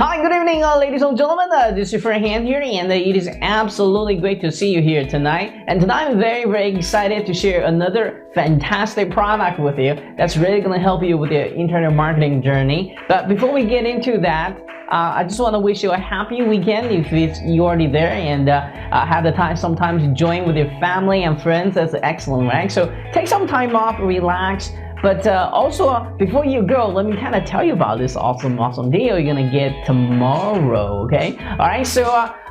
Hi, good evening, ladies and gentlemen. This is your friend Han here, and it is absolutely great to see you here tonight. And tonight I'm very excited to share another fantastic product with you that's really going to help you with your internet marketing journey. But before we get into that, I just want to wish you a happy weekend if you're already there and have the time sometimes to join with your family and friends. That's excellent, right? So take some time off, relax. But also, before you go, let me kind of tell you about this awesome deal you're gonna get tomorrow, okay? All right, so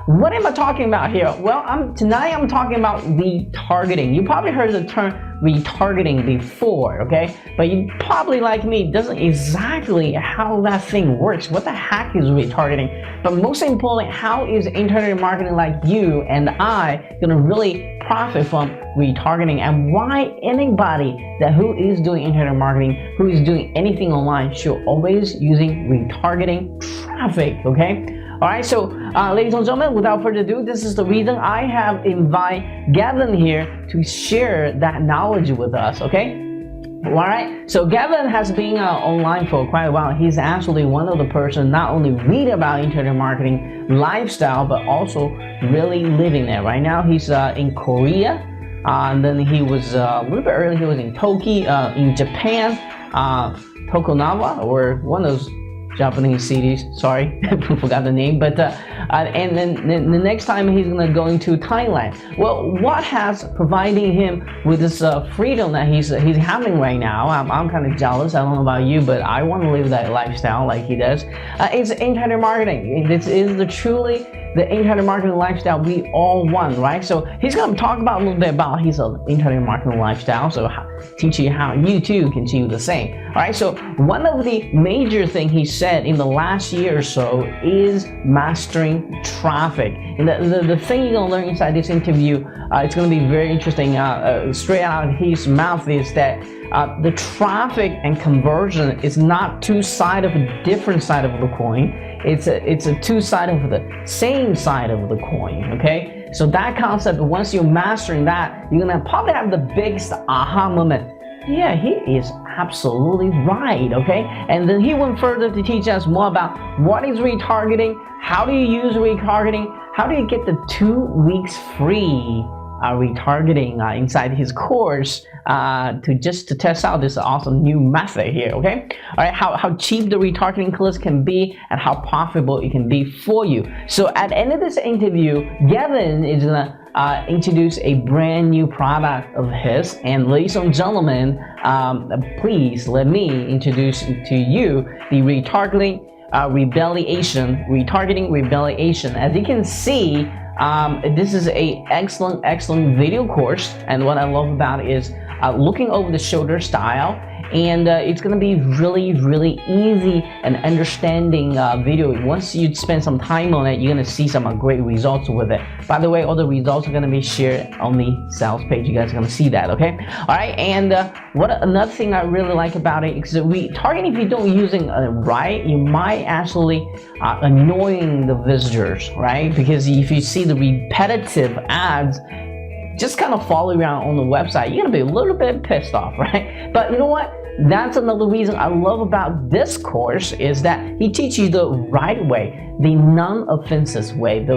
what am I talking about here? Well, tonight I'm talking about retargeting. You probably heard the term retargeting before, okay? But you probably, like me, doesn't exactly how that thing works. What the heck is retargeting? But most importantly, how is internet marketing like you and I gonna really profit from retargeting, and why anybody who is doing internet marketing, who is doing anything online, should always using retargeting traffic, okay? All right, so ladies and gentlemen, without further ado, this is the reason I have invited Garvin here to share that knowledge with us, okay? All right, so Garvin has been online for quite a while. He's actually one of the person not only read about internet marketing lifestyle, but also really living there. Right now, he's in Korea, and then he was a little bit earlier. He was in Tokyo, in Japan, Tokunawa, or one of those Japanese cities. Sorry, I forgot the name. But and then the next time he's gonna go into Thailand. Well, what has providing him with this freedom that he's having right now? I'm kind of jealous. I don't know about you, but I want to live that lifestyle like he does. It's internet marketing. This is truly the internet marketing lifestyle we all want, right? So he's gonna talk about a little bit about his internet marketing lifestyle. So teach you how you too can do the same. All right. So one of the major things he said in the last year or so is mastering traffic. And the thing you're gonna learn inside this interview, it's gonna be very interesting. Straight out of his mouth is that the traffic and conversion is not two sides of a different side of the coin. It's a two side of the same side of the coin. Okay, so that concept, once you're mastering that, you're gonna probably have the biggest aha moment. Yeah, he is absolutely right, okay? And then he went further to teach us more about what is retargeting, how do you use retargeting, how do you get the 2 weeks free retargeting inside his course to test out this awesome new method here, okay? All right, how cheap the retargeting course can be and how profitable it can be for you. So at the end of this interview, Garvin is gonna introduce a brand new product of his. And ladies and gentlemen, please let me introduce to you the Retargeting Rebellion. As you can see, this is a excellent video course, and what I love about it is looking over the shoulder style, and it's gonna be really easy and understanding video. Once you spend some time on it, you're gonna see some great results with it. By the way, all the results are gonna be shared on the sales page. You guys are gonna see that, okay? All right, and another thing I really like about it is that retargeting, if you don't using it right, you might actually annoying the visitors, right? Because if you see the repetitive ads just kind of follow around on the website, you're gonna be a little bit pissed off, right? But you know what? That's another reason I love about this course is that he teaches you the right way, the non-offensive way.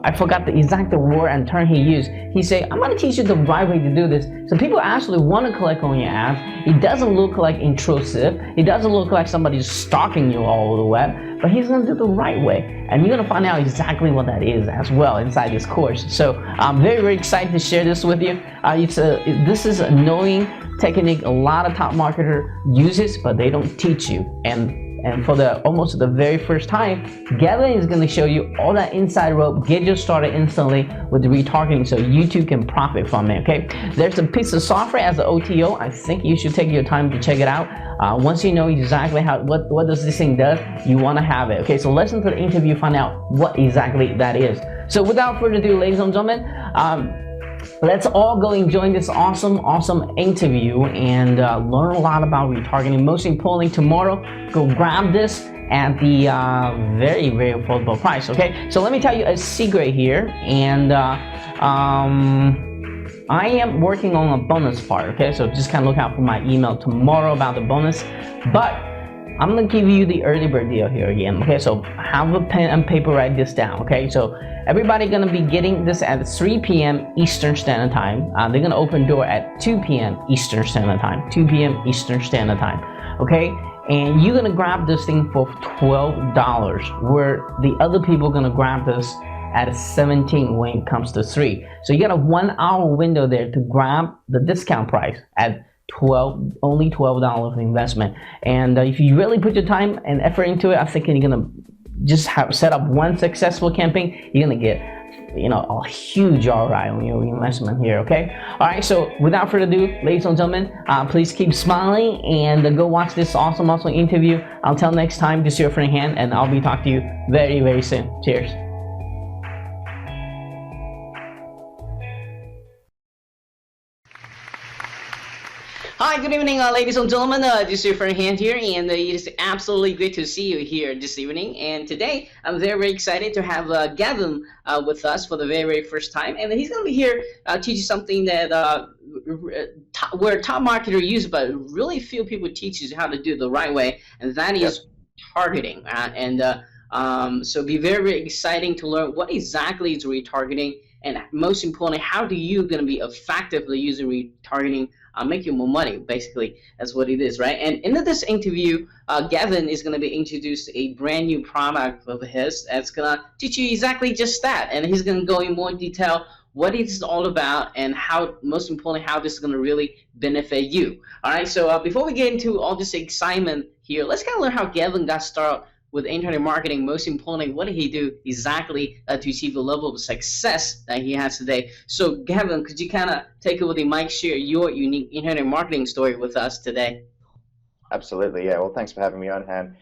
I forgot the exact word and term he used. He said, I'm gonna teach you the right way to do this. So people actually want to click on your ads. It doesn't look like intrusive. It doesn't look like somebody's stalking you all over the web, but he's gonna do the right way. And you're gonna find out exactly what that is as well inside this course. So I'm very excited to share this with you. This is a knowing technique a lot of top marketer uses, but they don't teach you. And for almost the very first time, Garvin is going to show you all that inside rope, get you started instantly with the retargeting so you too can profit from it, okay? There's a piece of software as an OTO. I think you should take your time to check it out. Once you know exactly what does this thing does, you want to have it, okay? So listen to the interview, find out what exactly that is. So without further ado, ladies and gentlemen, let's all go and join this awesome interview and learn a lot about retargeting. Most importantly, tomorrow, go grab this at the very affordable price, okay? So let me tell you a secret here, and I am working on a bonus part, okay? So just kind of look out for my email tomorrow about the bonus. But I'm gonna give you the early bird deal here again. Okay, so have a pen and paper, write this down. Okay, so everybody gonna be getting this at 3 p.m. Eastern Standard Time. They're gonna open door at 2 p.m. Eastern Standard Time. 2 p.m. Eastern Standard Time. Okay, and you're gonna grab this thing for $12, where the other people gonna grab this at 17 when it comes to 3. So you got a 1 hour window there to grab the discount price at only $12 investment. And if you really put your time and effort into it, I think you're gonna just set up one successful campaign. You're gonna get a huge ROI on your investment here. Okay, all right, so without further ado, ladies and gentlemen, please keep smiling and go watch this awesome interview. Until next time, this is your friend Han, and I'll be talking to you very, very soon. Cheers. Hi, good evening, ladies and gentlemen. This is your friend Han here, and it is absolutely great to see you here this evening. And today, I'm very, very excited to have Garvin with us for the very, very first time. And he's going to be here teach you something that where top marketer use, but really few people teach you how to do it the right way, and that is targeting. So it'll be very, very exciting to learn what exactly is retargeting, and most importantly, how do you going to be effectively using retargeting, make you more money. Basically, that's what it is, right? And in this interview, Garvin is going to be introduced a brand new product of his that's going to teach you exactly just that, and he's going to go in more detail what it's all about, and how, most importantly, how this is going to really benefit you. All right, so before we get into all this excitement here, let's kind of learn how Garvin got started with internet marketing. Most importantly, what did he do exactly to achieve the level of success that he has today? So Garvin, could you kind of take over the mic, share your unique internet marketing story with us today? Absolutely, yeah. Well, thanks for having me on, Han.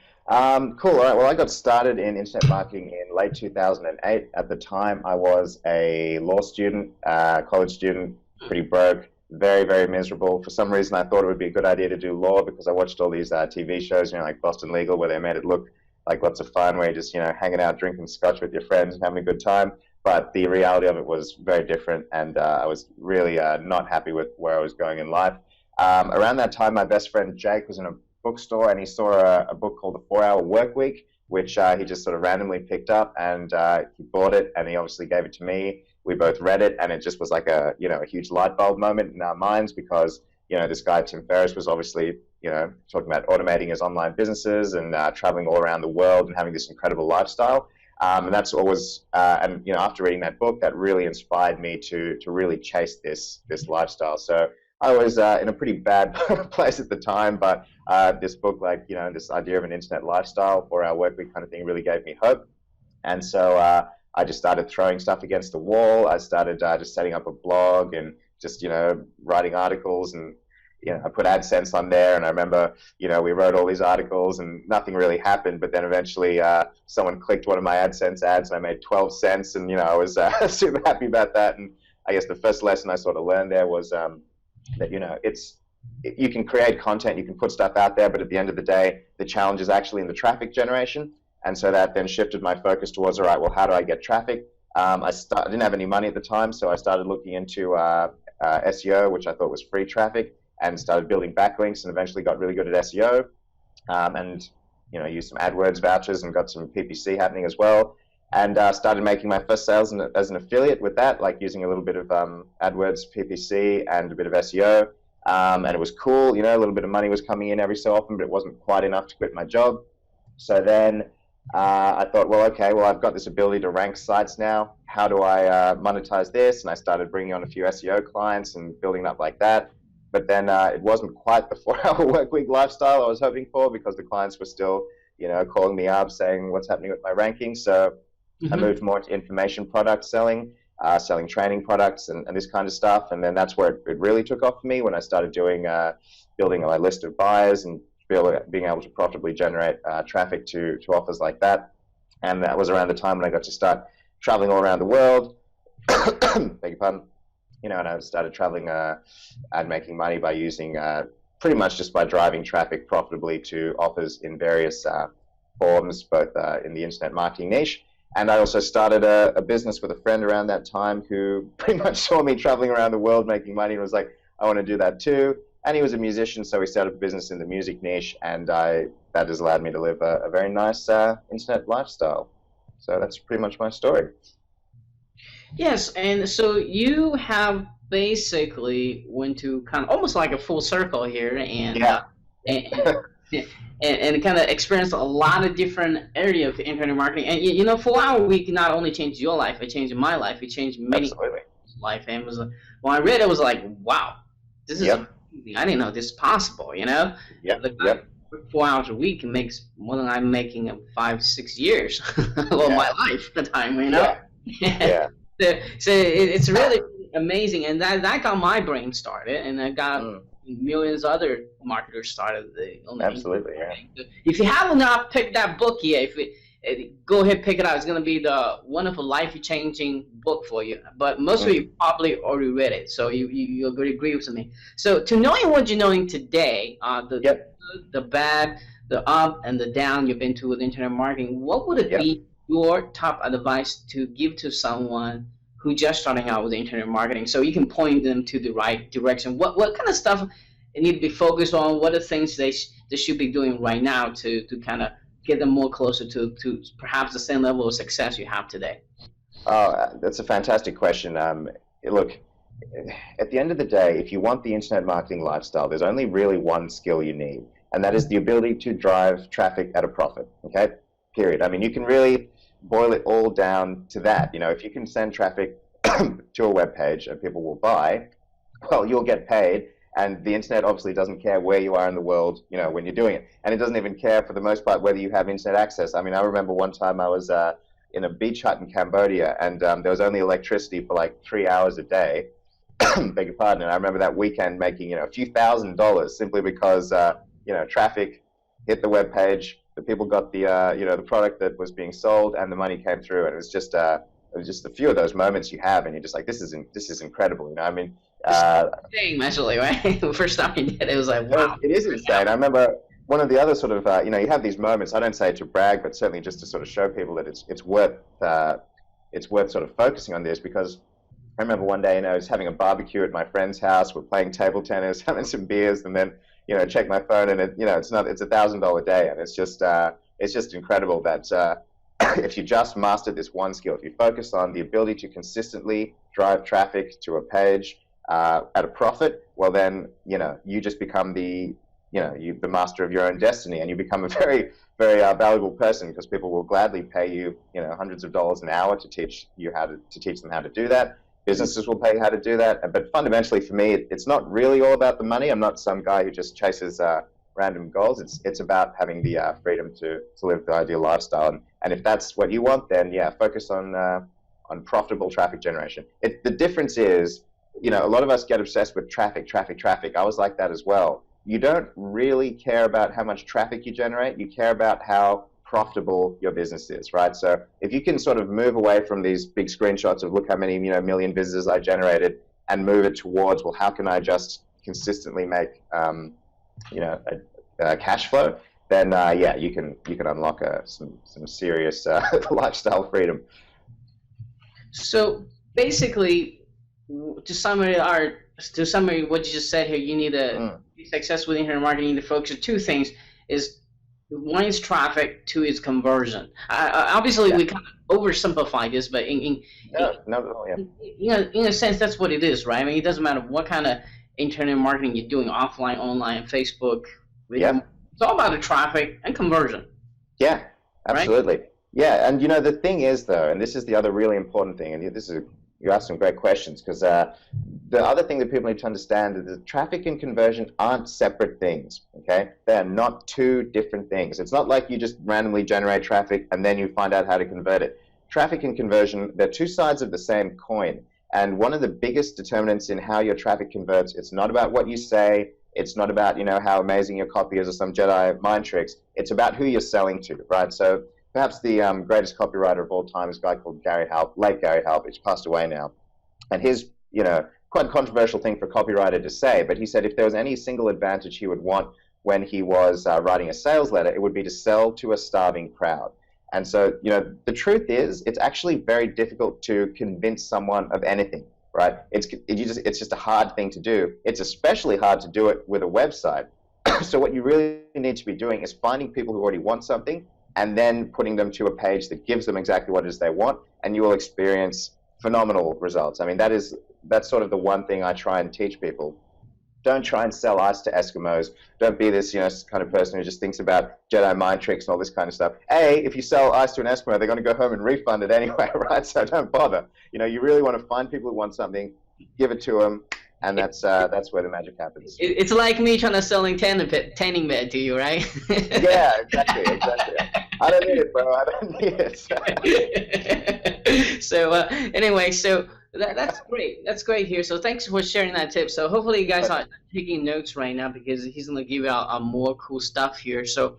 Cool. All right. Well, I got started in internet marketing in late 2008. At the time, I was a law student, college student, pretty broke, very, very miserable. For some reason, I thought it would be a good idea to do law because I watched all these TV shows, like Boston Legal, where they made it look like lots of fun, where you're just, hanging out, drinking scotch with your friends and having a good time. But the reality of it was very different, and I was really not happy with where I was going in life. Around that time, my best friend Jake was in a bookstore, and he saw a book called The 4-Hour Workweek, which he just sort of randomly picked up, and he bought it, and he obviously gave it to me. We both read it, and it just was like a huge light bulb moment in our minds, because this guy Tim Ferriss was obviously talking about automating his online businesses and traveling all around the world and having this incredible lifestyle. And that's always, after reading that book, that really inspired me to really chase this lifestyle. So I was in a pretty bad place at the time, but this book, this idea of an internet lifestyle, 4-hour workweek kind of thing, really gave me hope. And so I just started throwing stuff against the wall. I started just setting up a blog and just writing articles, and I put AdSense on there, and I remember, we wrote all these articles and nothing really happened, but then eventually someone clicked one of my AdSense ads and I made 12 cents, and, I was super happy about that. And I guess the first lesson I sort of learned there was that, you can create content, you can put stuff out there, but at the end of the day, the challenge is actually in the traffic generation. And so that then shifted my focus towards, all right, well, how do I get traffic? I didn't have any money at the time, so I started looking into SEO, which I thought was free traffic, and started building backlinks, and eventually got really good at SEO, and used some AdWords vouchers and got some PPC happening as well, and started making my first sales as an affiliate with that, like using a little bit of AdWords, PPC, and a bit of SEO, and it was cool. A little bit of money was coming in every so often, but it wasn't quite enough to quit my job. So then I thought, well, okay, well, I've got this ability to rank sites now. How do I monetize this? And I started bringing on a few SEO clients and building up like that. But then it wasn't quite the 4-hour workweek lifestyle I was hoping for, because the clients were still, calling me up saying what's happening with my rankings. So I moved more into information product selling, selling training products and this kind of stuff. And then that's where it really took off for me, when I started doing building my list of buyers and being able to profitably generate traffic to offers like that. And that was around the time when I got to start traveling all around the world. Beg your pardon. And I started traveling and making money by using pretty much just by driving traffic profitably to offers in various forms, both in the internet marketing niche. And I also started a business with a friend around that time who pretty much saw me traveling around the world making money and was like, I want to do that too. and he was a musician, so we started a business in the music niche, and that has allowed me to live a very nice internet lifestyle. So that's pretty much my story. Yes, and so you have basically went to kind of almost like a full circle here, and Yeah. and, and kind of experienced a lot of different areas of internet marketing. And you know, for our week, not only changed your life, it changed my life, it changed many Absolutely. people's life. And it was when I read it, I was like, wow, this is Yep. amazing. I didn't know this is possible. You know, Yep. the guy Yep. who works 4 hours a week makes more than I'm making in 5-6 years of Yeah. my life at the time. You know. Yeah. So it's really amazing, and that got my brain started, and I got millions of other marketers started. Absolutely, yeah. If you have not picked that book yet, go ahead pick it out. It's going to be the wonderful, life-changing book for you. But most of you probably already read it, so you agree with me. So to knowing what you're knowing today, the good, the bad, the up and the down you've been to with internet marketing, what would it be your top advice to give to someone who just starting out with internet marketing, so you can point them to the right direction? What kind of stuff they need to be focused on? What are things they should be doing right now to kind of get them more closer to perhaps the same level of success you have today? Oh, that's a fantastic question. Look, at the end of the day, if you want the internet marketing lifestyle, there's only really one skill you need, and that is the ability to drive traffic at a profit. Okay, period. I mean, you can really boil it all down to that. You know, if you can send traffic to a web page and people will buy, well, you'll get paid. And the internet obviously doesn't care where you are in the world, you know, when you're doing it. And it doesn't even care, for the most part, whether you have internet access. I mean, I remember one time I was in a beach hut in Cambodia, and there was only electricity for like 3 hours a day. Beg your pardon. And I remember that weekend making, you know, a few $1,000s simply because, you know, traffic hit the web page, the people got the, you know, the product that was being sold, and the money came through. And it was just a few of those moments you have, and you're just like, this is incredible. You know, I mean, insane, actually, right? The first time you did it, was like, wow. It is insane. I remember one of the other sort of, you know, you have these moments. I don't say it to brag, but certainly just to sort of show people that it's worth sort of focusing on this, because I remember one day, you know, I was having a barbecue at my friend's house. We're playing table tennis, having some beers, and then, you know, check my phone, and it, you know, it's $1,000 day, and it's just incredible that if you just master this one skill, if you focus on the ability to consistently drive traffic to a page at a profit, well then, you know, you just become the master of your own destiny, and you become a very, very valuable person, because people will gladly pay you, you know, hundreds of dollars an hour to teach them how to do that. Businesses will pay you how to do that. But fundamentally, for me, it's not really all about the money. I'm not some guy who just chases random goals. It's about having the freedom to live the ideal lifestyle. And if that's what you want, then yeah, focus on profitable traffic generation. The difference is, you know, a lot of us get obsessed with traffic. I was like that as well. You don't really care about how much traffic you generate. You care about how profitable your business is, right? So if you can sort of move away from these big screenshots of look how many, you know, million visitors I generated, and move it towards, well, how can I just consistently make, you know, a cash flow? Then yeah, you can unlock some serious lifestyle freedom. So basically, to summary what you just said here, you need to be successful in internet marketing. You need to focus on two things: is one is traffic, two is conversion. Obviously, we kind of oversimplify this, but in a sense, that's what it is, right? I mean, it doesn't matter what kind of internet marketing you're doing, offline, online, Facebook. It's all about the traffic and conversion. Yeah, absolutely. Right? Yeah, and you know, the thing is, though, and this is the other really important thing, and you asked some great questions, because the other thing that people need to understand is that traffic and conversion aren't separate things, okay? They are not two different things. It's not like you just randomly generate traffic and then you find out how to convert it. Traffic and conversion, they're two sides of the same coin. And one of the biggest determinants in how your traffic converts, it's not about what you say, it's not about, you know, how amazing your copy is or some Jedi mind tricks. It's about who you're selling to, right? So perhaps the greatest copywriter of all time is a guy called late Gary Halp, who's passed away now. And his, you know, quite a controversial thing for a copywriter to say, but he said if there was any single advantage he would want when he was writing a sales letter, it would be to sell to a starving crowd. And so, you know, the truth is, it's actually very difficult to convince someone of anything. right? It's just a hard thing to do. It's especially hard to do it with a website. So what you really need to be doing is finding people who already want something and then putting them to a page that gives them exactly what it is they want, and you will experience phenomenal results. I mean, that's sort of the one thing I try and teach people. Don't try and sell ice to Eskimos. Don't be this, kind of person who just thinks about Jedi mind tricks and all this kind of stuff. If you sell ice to an Eskimo, they're going to go home and refund it anyway, right? So don't bother. You really want to find people who want something, give it to them, and that's where the magic happens. It's like me trying to selling tanning bed to you, right? Yeah, exactly. I don't need it, bro. I don't need it. So anyway, so that's great. That's great here. So thanks for sharing that tip. So hopefully you guys are taking notes right now, because he's gonna give out more cool stuff here. So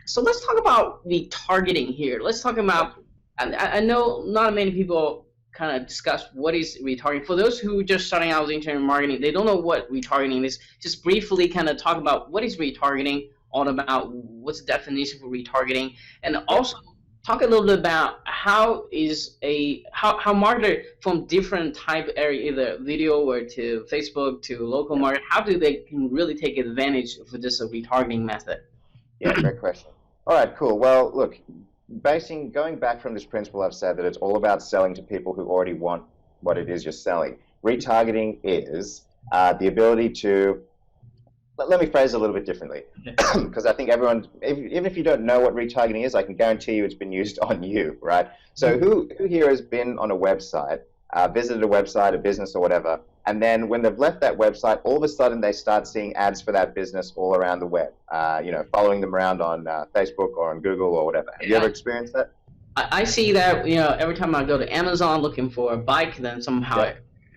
so let's talk about retargeting here. Let's talk about. I know not many people kind of discuss what is retargeting. For those who are just starting out with internet marketing, they don't know what retargeting is. Just briefly kind of talk about what is retargeting all about, what's the definition for retargeting, and also talk a little bit about how marketers from different type area, either video or to Facebook to local market, how do they can really take advantage of this retargeting method? Yeah, great question. All right, cool. Well, look, going back from this principle I've said that it's all about selling to people who already want what it is you're selling. Retargeting is the ability to, let me phrase it a little bit differently, because I think everyone, even if you don't know what retargeting is, I can guarantee you it's been used on you, right? So who here has been on a website, visited a website, a business or whatever, and then when they've left that website, all of a sudden they start seeing ads for that business all around the web, following them around on Facebook or on Google or whatever. Have you ever experienced that? I see that, every time I go to Amazon looking for a bike, then somehow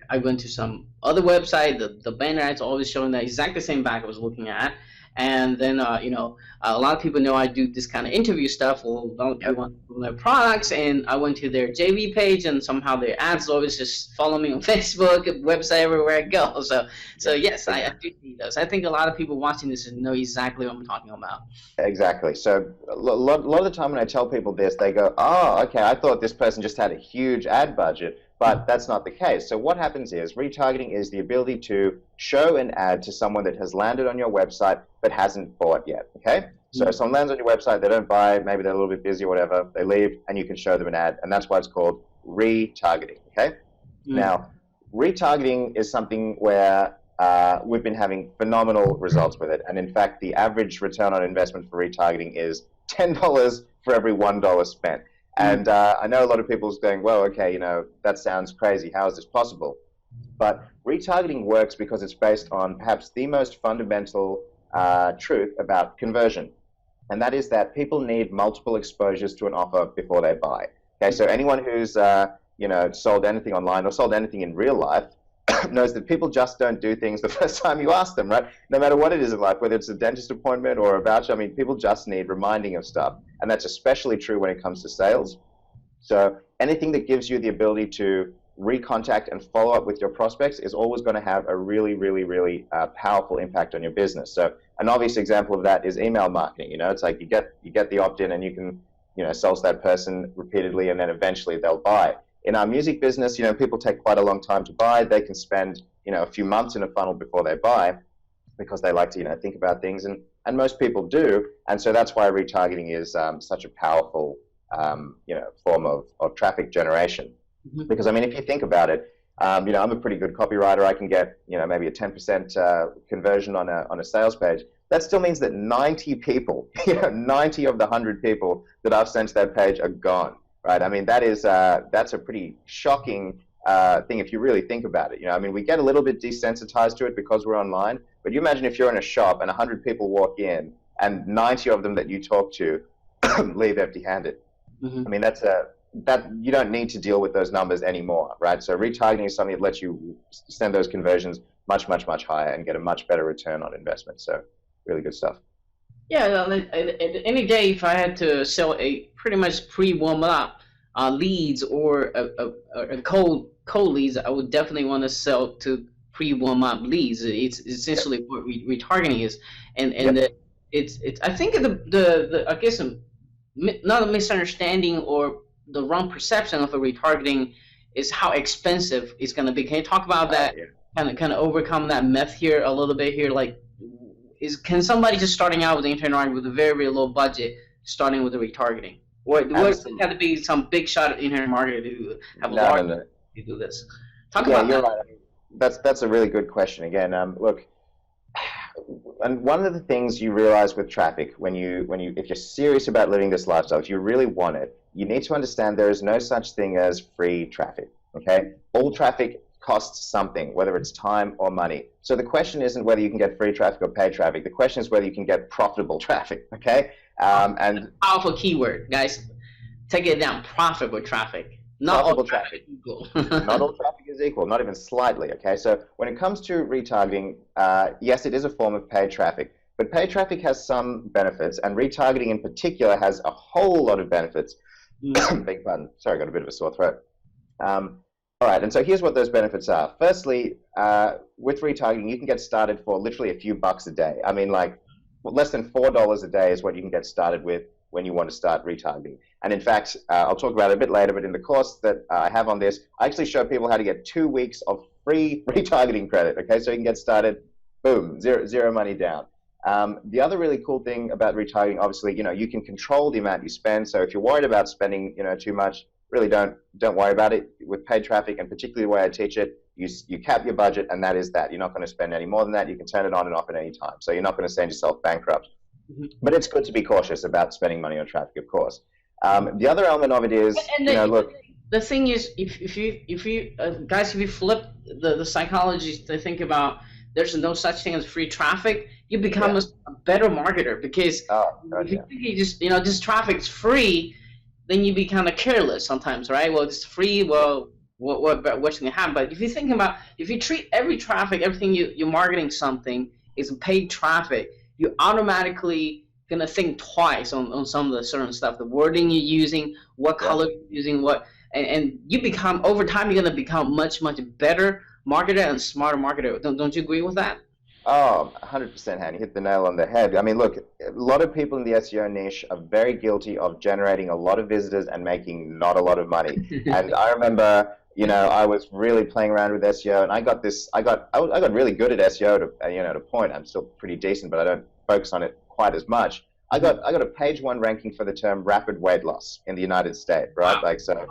I went to some other website, the banner ads always showing the exact same bike I was looking at. And then, a lot of people know I do this kind of interview stuff. Well, a lot of people want their products, and I went to their JV page, and somehow their ads always just follow me on Facebook, website, everywhere I go. So yes, I do see those. I think a lot of people watching this know exactly what I'm talking about. Exactly. So a lot of the time when I tell people this, they go, "Oh, okay, I thought this person just had a huge ad budget." But that's not the case. So what happens is retargeting is the ability to show an ad to someone that has landed on your website but hasn't bought yet, okay? So someone lands on your website, they don't buy, maybe they're a little bit busy or whatever, they leave, and you can show them an ad, and that's why it's called retargeting, okay? Now, retargeting is something where we've been having phenomenal results with it, and in fact, the average return on investment for retargeting is $10 for every $1 spent. And I know a lot of people are going, well, okay, that sounds crazy. How is this possible? But retargeting works because it's based on perhaps the most fundamental truth about conversion. And that is that people need multiple exposures to an offer before they buy. Okay, so anyone who's sold anything online or sold anything in real life knows that people just don't do things the first time you ask them, right? No matter what it is in life, whether it's a dentist appointment or a voucher, I mean, people just need reminding of stuff. And that's especially true when it comes to sales. So anything that gives you the ability to recontact and follow up with your prospects is always going to have a really, really, really powerful impact on your business. So an obvious example of that is email marketing. It's like you get the opt-in and you can, sell to that person repeatedly, and then eventually they'll buy. In our music business, people take quite a long time to buy. They can spend, a few months in a funnel before they buy, because they like to, think about things, and most people do. And so that's why retargeting is such a powerful, form of traffic generation. Because I mean, if you think about it, I'm a pretty good copywriter. I can get, maybe a 10% conversion on a sales page. That still means that 90 people, 90 of the 100 people that I've sent to that page are gone. Right. I mean, that's a pretty shocking thing if you really think about it. I mean, we get a little bit desensitized to it because we're online. But you imagine if you're in a shop and 100 people walk in and 90 of them that you talk to leave empty-handed. I mean, that you don't need to deal with those numbers anymore, right? So retargeting is something that lets you send those conversions much, much, much higher and get a much better return on investment. So really good stuff. Yeah, any day if I had to sell a pretty much pre-warm up leads or a cold leads, I would definitely want to sell to pre-warm up leads. It's essentially what retargeting is, and it's I think the I guess not a misunderstanding or the wrong perception of a retargeting is how expensive it's going to be. Can you talk about that? Yeah. Kind of overcome that myth here a little bit here. Like, can somebody just starting out with the internet marketing with a very, very low budget starting with the retargeting? What does it have to be some big shot at internet marketing to have a large to do this? Talk about you're that. right. I mean, that's a really good question. Again, look, and one of the things you realize with traffic if you're serious about living this lifestyle, if you really want it, you need to understand there is no such thing as free traffic. Okay, all traffic costs something, whether it's time or money. So the question isn't whether you can get free traffic or paid traffic. The question is whether you can get profitable traffic. Okay, and powerful keyword, guys. Take it down. Profitable traffic. Not all traffic is equal. Not all traffic is equal, not even slightly, okay? So when it comes to retargeting, yes, it is a form of paid traffic, but paid traffic has some benefits, and retargeting in particular has a whole lot of benefits. Beg pardon. Sorry, I got a bit of a sore throat. All right, and so here's what those benefits are. Firstly, with retargeting, you can get started for literally a few bucks a day. I mean, like, less than $4 a day is what you can get started with when you want to start retargeting. And in fact, I'll talk about it a bit later, but in the course that I have on this, I actually show people how to get 2 weeks of free retargeting credit, okay? So you can get started, boom, zero money down. The other really cool thing about retargeting, obviously, you can control the amount you spend. So if you're worried about spending, too much, really don't worry about it. With paid traffic, and particularly the way I teach it, you cap your budget, and that is that. You're not going to spend any more than that. You can turn it on and off at any time. So you're not going to send yourself bankrupt. But it's good to be cautious about spending money on traffic, of course. The other element of it is, look. The thing is, if you guys, if you flip the psychology to think about, there's no such thing as free traffic, you become a better marketer, because if you think you just this traffic's free, then you be kind of careless sometimes, right? Well, it's free. Well, what's going to happen? But if you think about, if you treat every traffic, everything you're marketing something is paid traffic, you automatically gonna think twice on some of the certain stuff, the wording you're using, what color you're using, and you become, over time, you're gonna become much better marketer and smarter marketer. Don't you agree with that? Oh, 100%, Han. You hit the nail on the head. I mean, look, a lot of people in the SEO niche are very guilty of generating a lot of visitors and making not a lot of money. And I remember, I was really playing around with SEO, and I got really good at SEO to a point. I'm still pretty decent, but I don't focus on it quite as much. I got a page 1 ranking for the term rapid weight loss in the United States, right? Like, so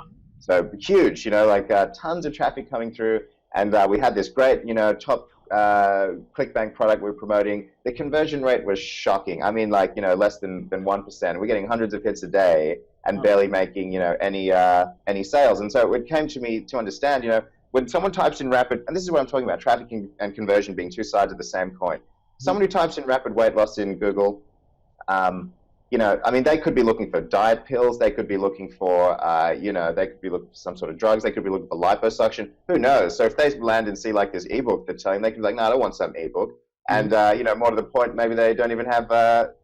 huge, tons of traffic coming through, and we had this great, top ClickBank product we were promoting. The conversion rate was shocking. I mean, less than 1%. We're getting hundreds of hits a day and barely making, any sales. And so it came to me to understand, when someone types in rapid, and this is what I'm talking about, traffic and conversion being two sides of the same coin. Someone who types in rapid weight loss in Google, I mean, they could be looking for diet pills. They could be looking for, they could be looking for some sort of drugs. They could be looking for liposuction. Who knows? So if they land and see like this ebook they're telling, they can be like, no, I don't want some ebook. And, more to the point, maybe they don't even have,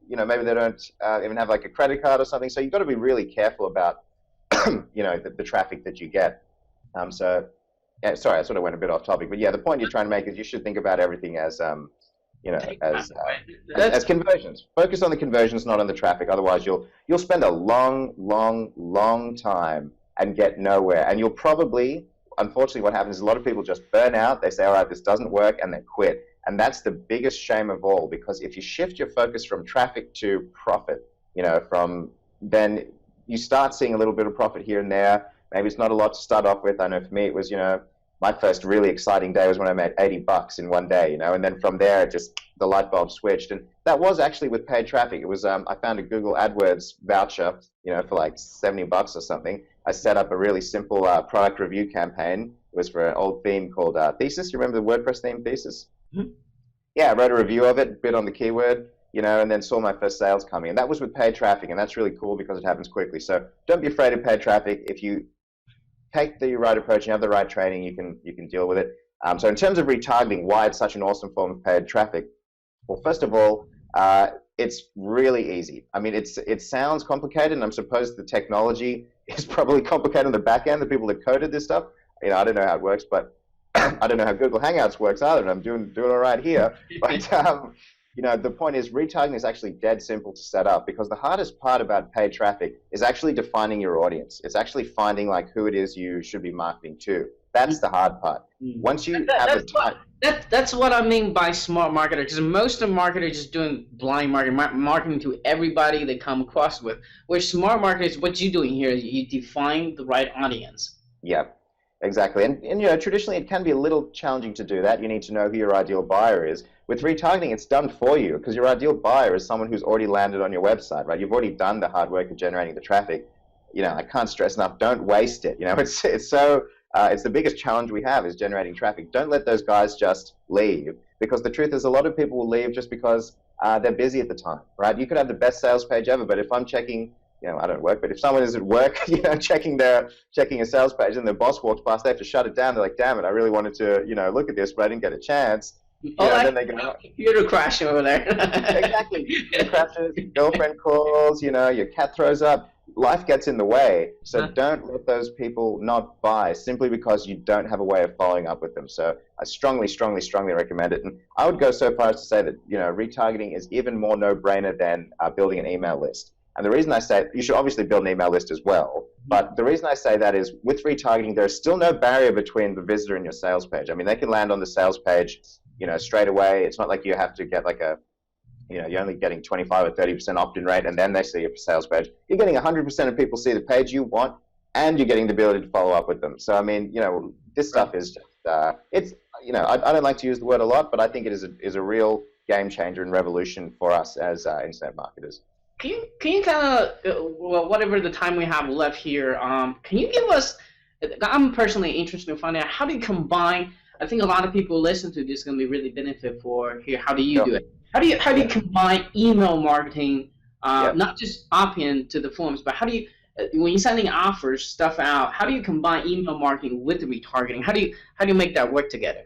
maybe they don't even have like a credit card or something. So you've got to be really careful about, the traffic that you get. Sorry, I sort of went a bit off topic, but yeah, the point you're trying to make is you should think about everything as, as conversions. Focus on the conversions, not on the traffic. Otherwise, you'll spend a long time and get nowhere. And you'll probably, unfortunately, what happens is a lot of people just burn out. They say, all right, this doesn't work, and they quit. And that's the biggest shame of all, because if you shift your focus from traffic to profit, then you start seeing a little bit of profit here and there. Maybe it's not a lot to start off with. I know for me it was, my first really exciting day was when I made $80 in one day, and then from there, the light bulb switched. And that was actually with paid traffic. It was, I found a Google AdWords voucher, for like $70 or something. I set up a really simple product review campaign. It was for an old theme called Thesis. You remember the WordPress theme, Thesis? Mm-hmm. Yeah, I wrote a review of it, bid on the keyword, and then saw my first sales coming. And that was with paid traffic, and that's really cool because it happens quickly. So don't be afraid of paid traffic. If you take the right approach and have the right training, you can deal with it. So in terms of retargeting, why it's such an awesome form of paid traffic? Well, first of all, it's really easy. I mean, it sounds complicated, and I'm supposed the technology is probably complicated on the back end. The people that coded this stuff, I don't know how it works, but I don't know how Google Hangouts works either. And I'm doing all right here, but the point is retargeting is actually dead simple to set up, because the hardest part about paid traffic is actually defining your audience. It's actually finding like who it is you should be marketing to. That's the hard part. Once you have the time. That's what I mean by smart marketer, because most of marketers just doing blind marketing to everybody they come across with. Where smart marketers, what you're doing here is you define the right audience. Yeah, exactly. And traditionally it can be a little challenging to do that. You need to know who your ideal buyer is. With retargeting, it's done for you, because your ideal buyer is someone who's already landed on your website, right? You've already done the hard work of generating the traffic. I can't stress enough, don't waste it. It's the biggest challenge we have, is generating traffic. Don't let those guys just leave, because the truth is a lot of people will leave just because they're busy at the time, right? You could have the best sales page ever, but if I'm checking, I don't work, but if someone is at work, checking a sales page, and their boss walks past, they have to shut it down. They're like, damn it, I really wanted to, look at this, but I didn't get a chance. Then they go, computer crash over there. Exactly. Computer crashes, your girlfriend calls, your cat throws up. Life gets in the way, so don't let those people not buy simply because you don't have a way of following up with them. So I strongly, strongly, strongly recommend it. And I would go so far as to say that retargeting is even more no-brainer than building an email list. And the reason I say you should obviously build an email list as well, but the reason I say that is with retargeting, there's still no barrier between the visitor and your sales page. I mean, they can land on the sales page, straight away. It's not like you have to get like you're only getting 25 or 30% opt-in rate, and then they see your sales page. You're getting 100% of people see the page you want, and you're getting the ability to follow up with them. So, I mean, this stuff is just, I don't like to use the word a lot, but I think it is a real game changer and revolution for us as internet marketers. Can you kind of, whatever the time we have left here, can you give us, I'm personally interested in finding out how do you combine, I think a lot of people listen to this going to be really benefit for here, how do you do it? How do you combine email marketing, not just opt-in to the forums, but how do you, when you're sending offers, stuff out, how do you combine email marketing with the retargeting? How do you make that work together?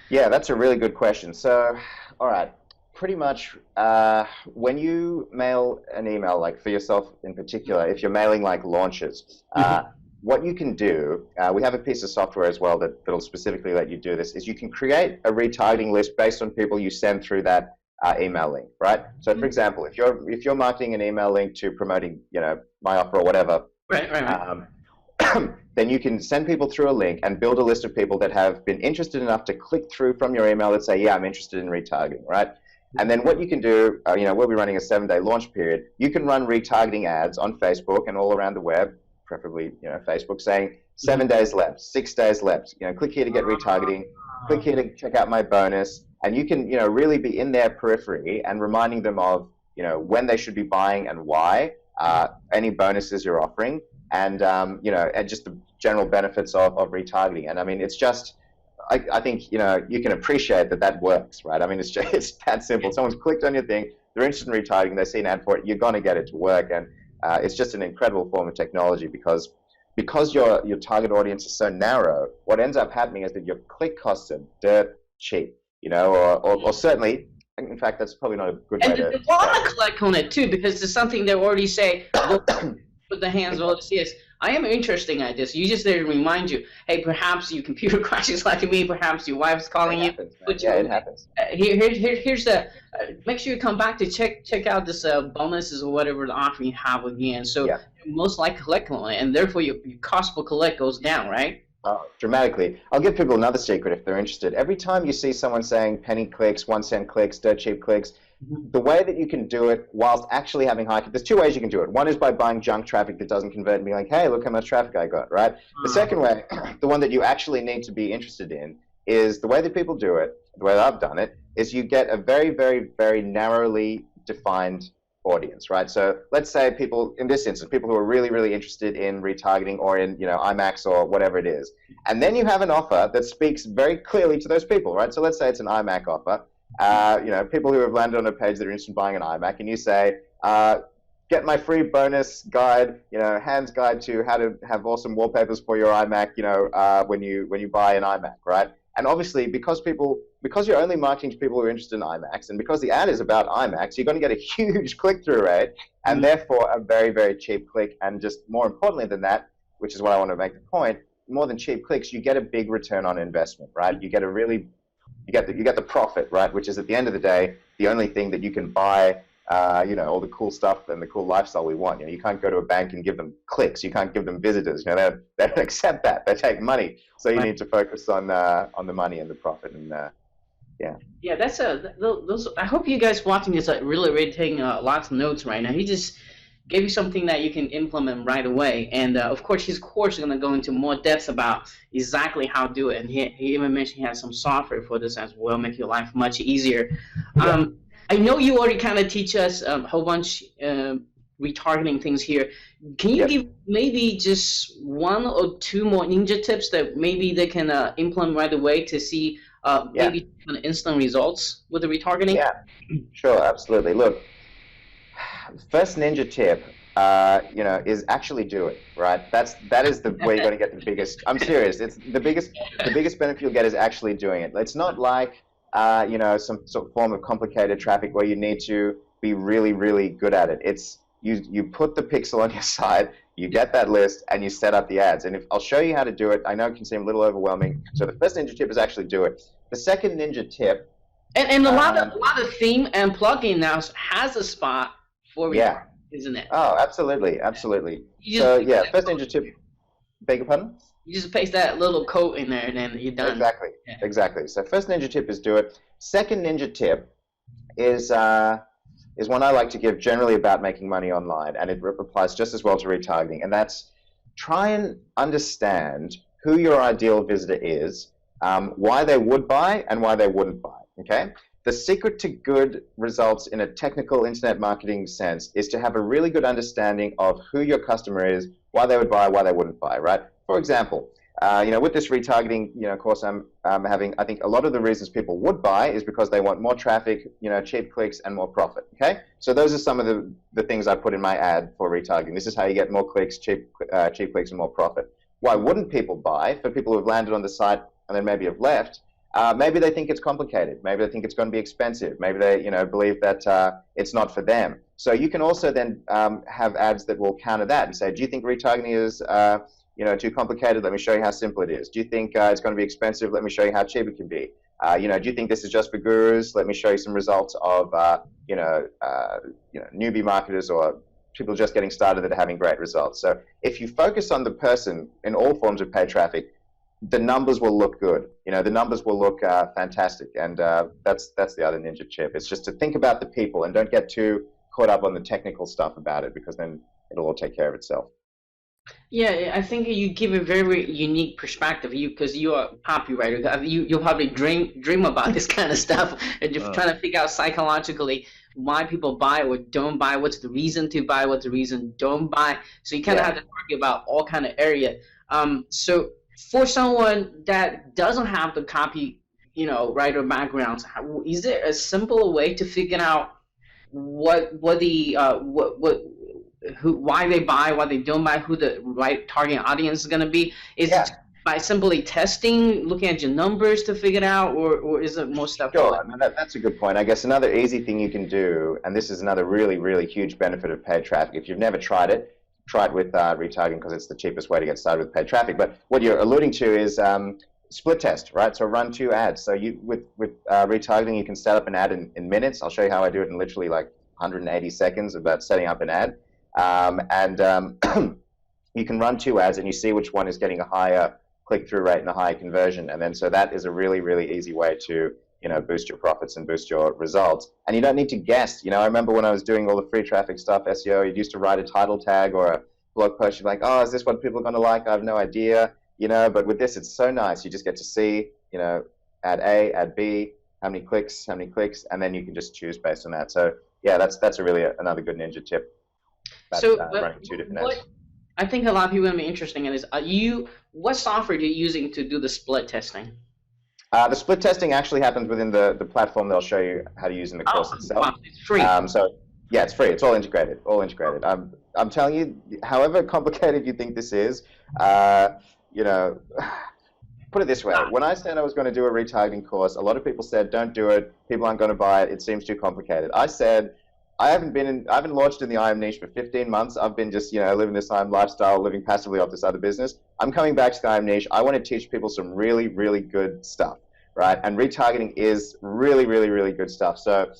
Yeah, that's a really good question. So, all right, pretty much when you mail an email, like for yourself in particular, if you're mailing like launches, what you can do, we have a piece of software as well that'll specifically let you do this, is you can create a retargeting list based on people you send through that email link, right? So, for example, if you're marketing an email link to promoting, my offer or whatever, right. Then you can send people through a link and build a list of people that have been interested enough to click through from your email that say, yeah, I'm interested in retargeting, right? And then what you can do, we'll be running a 7-day launch period. You can run retargeting ads on Facebook and all around the web, preferably, Facebook, saying 7 days left, 6 days left. Click here to get retargeting. Click here to check out my bonus. And you can, really be in their periphery and reminding them of, when they should be buying and why, any bonuses you're offering, and, and just the general benefits of retargeting. And I mean, it's just, I think, you can appreciate that works, right? I mean, it's that simple. Someone's clicked on your thing, they're interested in retargeting, they see an ad for it, you're going to get it to work. And it's just an incredible form of technology because your target audience is so narrow, what ends up happening is that your click costs are dirt cheap. Or certainly, in fact, that's probably not a good way to... And they want to click on it, too, because it's something they already say, put the hands on the yes, I am interested in this. You just there to remind you, hey, perhaps your computer crashes like me, perhaps your wife's calling you. It happens. Here's the, make sure you come back to check out this bonuses or whatever the offer you have again. So you most likely click on it, and therefore your cost per click goes down, right? Dramatically. I'll give people another secret if they're interested. Every time you see someone saying penny clicks, 1 cent clicks, dirt cheap clicks, the way that you can do it whilst actually having high, there's 2 ways you can do it. One is by buying junk traffic that doesn't convert and being like, hey, look how much traffic I got, right? The second way, the one that you actually need to be interested in, is the way that people do it, the way that I've done it, is you get a very, very, very narrowly defined audience, right? So let's say people, in this instance, people who are really, really interested in retargeting or in, IMAX or whatever it is. And then you have an offer that speaks very clearly to those people, right? So let's say it's an iMac offer. People who have landed on a page that are interested in buying an iMac, and you say, get my free bonus guide, Hans guide to how to have awesome wallpapers for your iMac, when you buy an iMac, right? And obviously, because you're only marketing to people who are interested in IMAX, and because the ad is about IMAX, you're going to get a huge click-through rate, and therefore a very, very cheap click. And just more importantly than that, which is what I want to make the point, more than cheap clicks, you get a big return on investment, right? You get a really you get the profit, right? Which is at the end of the day the only thing that you can buy. All the cool stuff and the cool lifestyle we want. You can't go to a bank and give them clicks. You can't give them visitors. They don't accept that. They take money. So you need to focus on the money and the profit. And Yeah, that's those. I hope you guys watching this are really taking lots of notes right now. He just gave you something that you can implement right away. And of course, his course is going to go into more depth about exactly how to do it. And he even mentioned he has some software for this as well, make your life much easier. Yeah. I know you already kind of teach us a whole bunch retargeting things here. Can you give maybe just one or two more ninja tips that maybe they can implement right away to see maybe instant results with the retargeting? Yeah, sure, absolutely. Look, first ninja tip, is actually do it, right? That is the way you're going to get the biggest. I'm serious. It's the biggest benefit you'll get is actually doing it. It's not like some sort of form of complicated traffic where you need to be really, really good at it. It's you put the pixel on your site, you get that list, and you set up the ads. And I'll show you how to do it. I know it can seem a little overwhelming. So the first ninja tip is actually do it. The second ninja tip, and a lot of theme and plugin now has a spot for retargeting, isn't it? Oh, absolutely. So first ninja tip. Beg your pardon? You just paste that little code in there, and then you're done. Exactly. So first ninja tip is do it. Second ninja tip is one I like to give generally about making money online, and it applies just as well to retargeting. And that's try and understand who your ideal visitor is, why they would buy, and why they wouldn't buy. Okay. The secret to good results in a technical internet marketing sense is to have a really good understanding of who your customer is, why they would buy, why they wouldn't buy, right? For example, with this retargeting, course I'm having, I think a lot of the reasons people would buy is because they want more traffic, cheap clicks and more profit, okay? So those are some of the things I put in my ad for retargeting. This is how you get more clicks, cheap clicks and more profit. Why wouldn't people buy? For people who have landed on the site and then maybe have left, maybe they think it's complicated. Maybe they think it's going to be expensive. Maybe they, believe that it's not for them. So you can also then have ads that will counter that and say, do you think retargeting is, too complicated? Let me show you how simple it is. Do you think it's going to be expensive? Let me show you how cheap it can be. Do you think this is just for gurus? Let me show you some results of, newbie marketers or people just getting started that are having great results. So if you focus on the person in all forms of paid traffic, the numbers will look good. The numbers will look fantastic. And that's the other ninja tip. It's just to think about the people and don't get too caught up on the technical stuff about it, because then it'll all take care of itself. Yeah, I think you give a very unique perspective. Because you are a copywriter, you'll probably dream about this kind of stuff, and you're trying to figure out psychologically why people buy or don't buy, what's the reason to buy, what's the reason don't buy. So you kind of have to argue about all kind of area. So for someone that doesn't have the copy, writer background, is there a simpler way to figure out why they buy, why they don't buy, who the right target audience is going to be? Is it by simply testing, looking at your numbers to figure it out, or is it more stuff? Sure, that's a good point. I guess another easy thing you can do, and this is another really, really huge benefit of paid traffic. If you've never tried it, try it with retargeting, because it's the cheapest way to get started with paid traffic. But what you're alluding to is split test, right? So run 2 ads. So with retargeting, you can set up an ad in minutes. I'll show you how I do it in literally like 180 seconds about setting up an ad. You can run 2 ads and you see which one is getting a higher click-through rate and a higher conversion. And then so that is a really, really easy way to boost your profits and boost your results. And you don't need to guess. I remember when I was doing all the free traffic stuff, SEO, you used to write a title tag or a blog post. You're like, oh, is this what people are going to like? I have no idea. But with this, it's so nice. You just get to see, ad A, ad B, how many clicks, and then you can just choose based on that. So yeah, that's another good ninja tip. Running 2 different ads. I think a lot of people are going to be interested in is, what software are you using to do the split testing? The split testing actually happens within the platform that I'll show you how to use in the course itself. Wow, it's free. So yeah, it's free. It's all integrated. I'm telling you, however complicated you think this is, put it this way. When I said I was going to do a retargeting course, a lot of people said, don't do it. People aren't going to buy it. It seems too complicated. I said, I haven't launched in the IM niche for 15 months. I've been just, living this IM lifestyle, living passively off this other business. I'm coming back to the IM niche. I want to teach people some really, really good stuff, right? And retargeting is really, really, really good stuff. So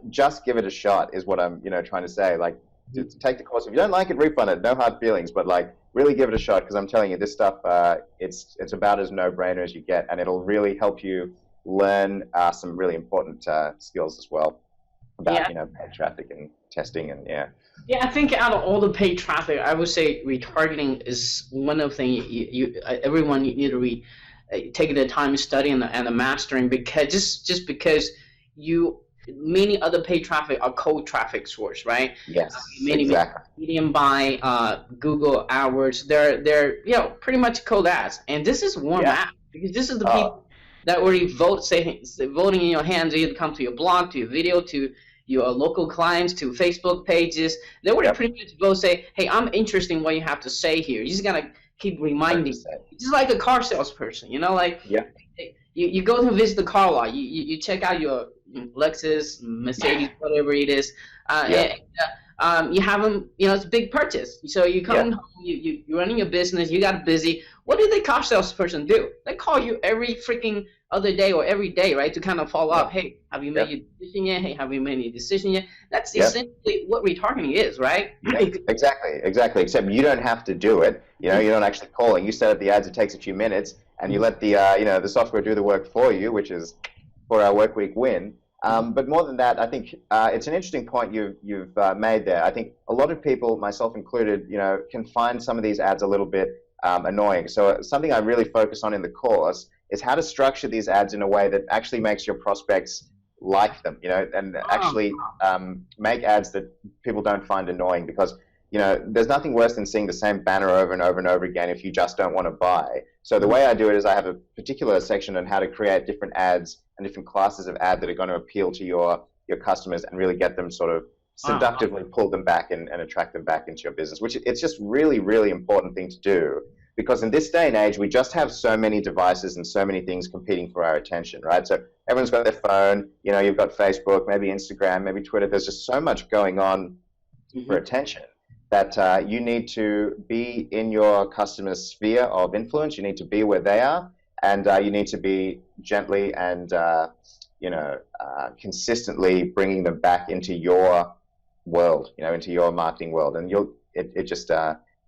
just give it a shot is what I'm, trying to say. Like, to take the course. If you don't like it, refund it. No hard feelings, but like really give it a shot because I'm telling you, this stuff, it's about as no-brainer as you get, and it'll really help you learn some really important skills as well about paid traffic and testing and Yeah, I think out of all the paid traffic, I would say retargeting is one of the things everyone need to take the time to study and the mastering, because just because many other paid traffic are cold traffic source, right? Yes, exactly. Medium by Google AdWords, they're pretty much cold ads, and this is warm ads because this is the people that already voting in your hands. Either come to your blog, to your video, to your local clients, to Facebook pages. They already pretty much vote, say, hey, I'm interested in what you have to say here. You just gotta keep reminding. 100%. Just like a car salesperson, you go to visit the car lot, you check out your Lexus, Mercedes, whatever it is, and you have them, it's a big purchase. So you come home, you're running your business, you got busy. What did the car salesperson do? They call you every freaking other day or every day, right, to kind of follow up. Hey, have you made your decision yet? Hey, have you made your decision yet? That's essentially what retargeting is, right? Exactly. Except you don't have to do it. You don't actually call it. You set up the ads. It takes a few minutes, and you let the the software do the work for you, which is 4-hour work week win. But more than that, I think it's an interesting point you've made there. I think a lot of people, myself included, can find some of these ads a little bit annoying. So something I really focus on in the course is how to structure these ads in a way that actually makes your prospects like them, and actually make ads that people don't find annoying, because there's nothing worse than seeing the same banner over and over and over again if you just don't want to buy. So the way I do it is I have a particular section on how to create different ads and different classes of ad that are going to appeal to your customers and really get them sort of seductively pull them back and attract them back into your business, which it's just really, really important thing to do, because in this day and age, we just have so many devices and so many things competing for our attention, right? So everyone's got their phone, you've got Facebook, maybe Instagram, maybe Twitter. There's just so much going on for attention that you need to be in your customer's sphere of influence. You need to be where they are, and you need to be gently and consistently bringing them back into your world, into your marketing world, and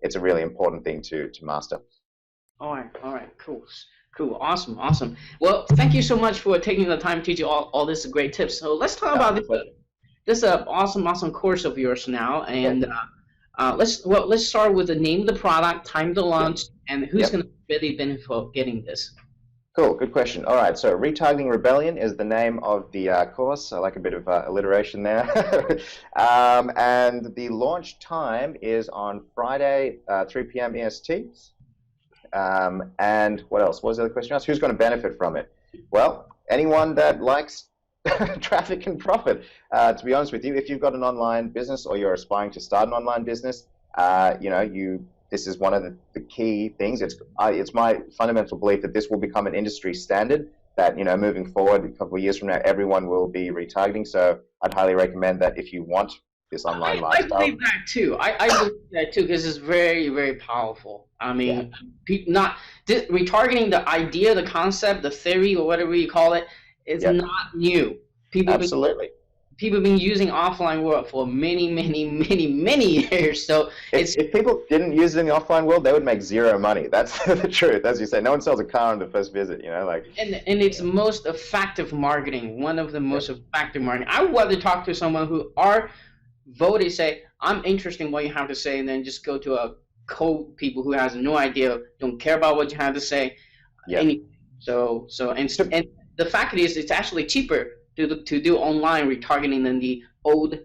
it's a really important thing to master. All right, cool, awesome. Well, thank you so much for taking the time to teach all this great tips. So let's talk about this awesome course of yours now, and let's start with the name of the product, time to launch, and who's going to really benefit from getting this. Cool, good question. All right, so Retargeting Rebellion is the name of the course. I like a bit of alliteration there. And the launch time is on Friday, 3 p.m. EST. And what else? What was the other question? Who's going to benefit from it? Well, anyone that likes traffic and profit. To be honest with you, if you've got an online business or you're aspiring to start an online business, this is one of the key things. It's my fundamental belief that this will become an industry standard, that moving forward, a couple of years from now, everyone will be retargeting. So I'd highly recommend that if you want this online lifestyle. I believe that too. I believe that too, because it's very, very powerful. I mean, retargeting, the idea, the concept, the theory, or whatever you call it, it's not new. People have been using offline world for many years. So if people didn't use it in the offline world, they would make zero money. That's the truth. As you say, no one sells a car on the first visit, And it's most effective marketing, one of the most effective marketing. I would rather talk to someone who are voted, say, I'm interested in what you have to say, and then just go to a cold people who has no idea, don't care about what you have to say. So the fact is, it's actually cheaper to do online retargeting than the old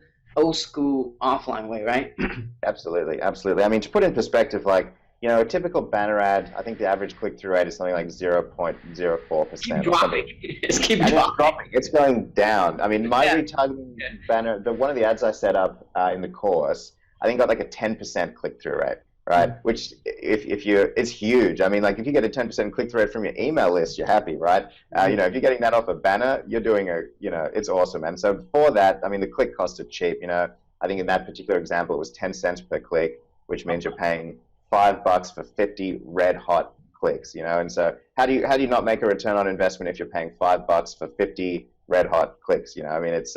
school offline way, right? Absolutely. I mean, to put in perspective, like, a typical banner ad, I think the average click-through rate is something like 0.04%. Keep dropping. It's dropping. It's going down. I mean, my retargeting banner, one of the ads I set up in the course, I think got like a 10% click-through rate. Right, which it's huge. I mean, like, if you get a 10% click-through rate from your email list, you're happy, right? If you're getting that off a banner, you're doing it's awesome. And so for that, I mean, the click costs are cheap. I think in that particular example, it was 10 cents per click, which means you're paying $5 for 50 red hot clicks, you know. And so how do you not make a return on investment if you're paying $5 for 50 red hot clicks? You know, I mean, it's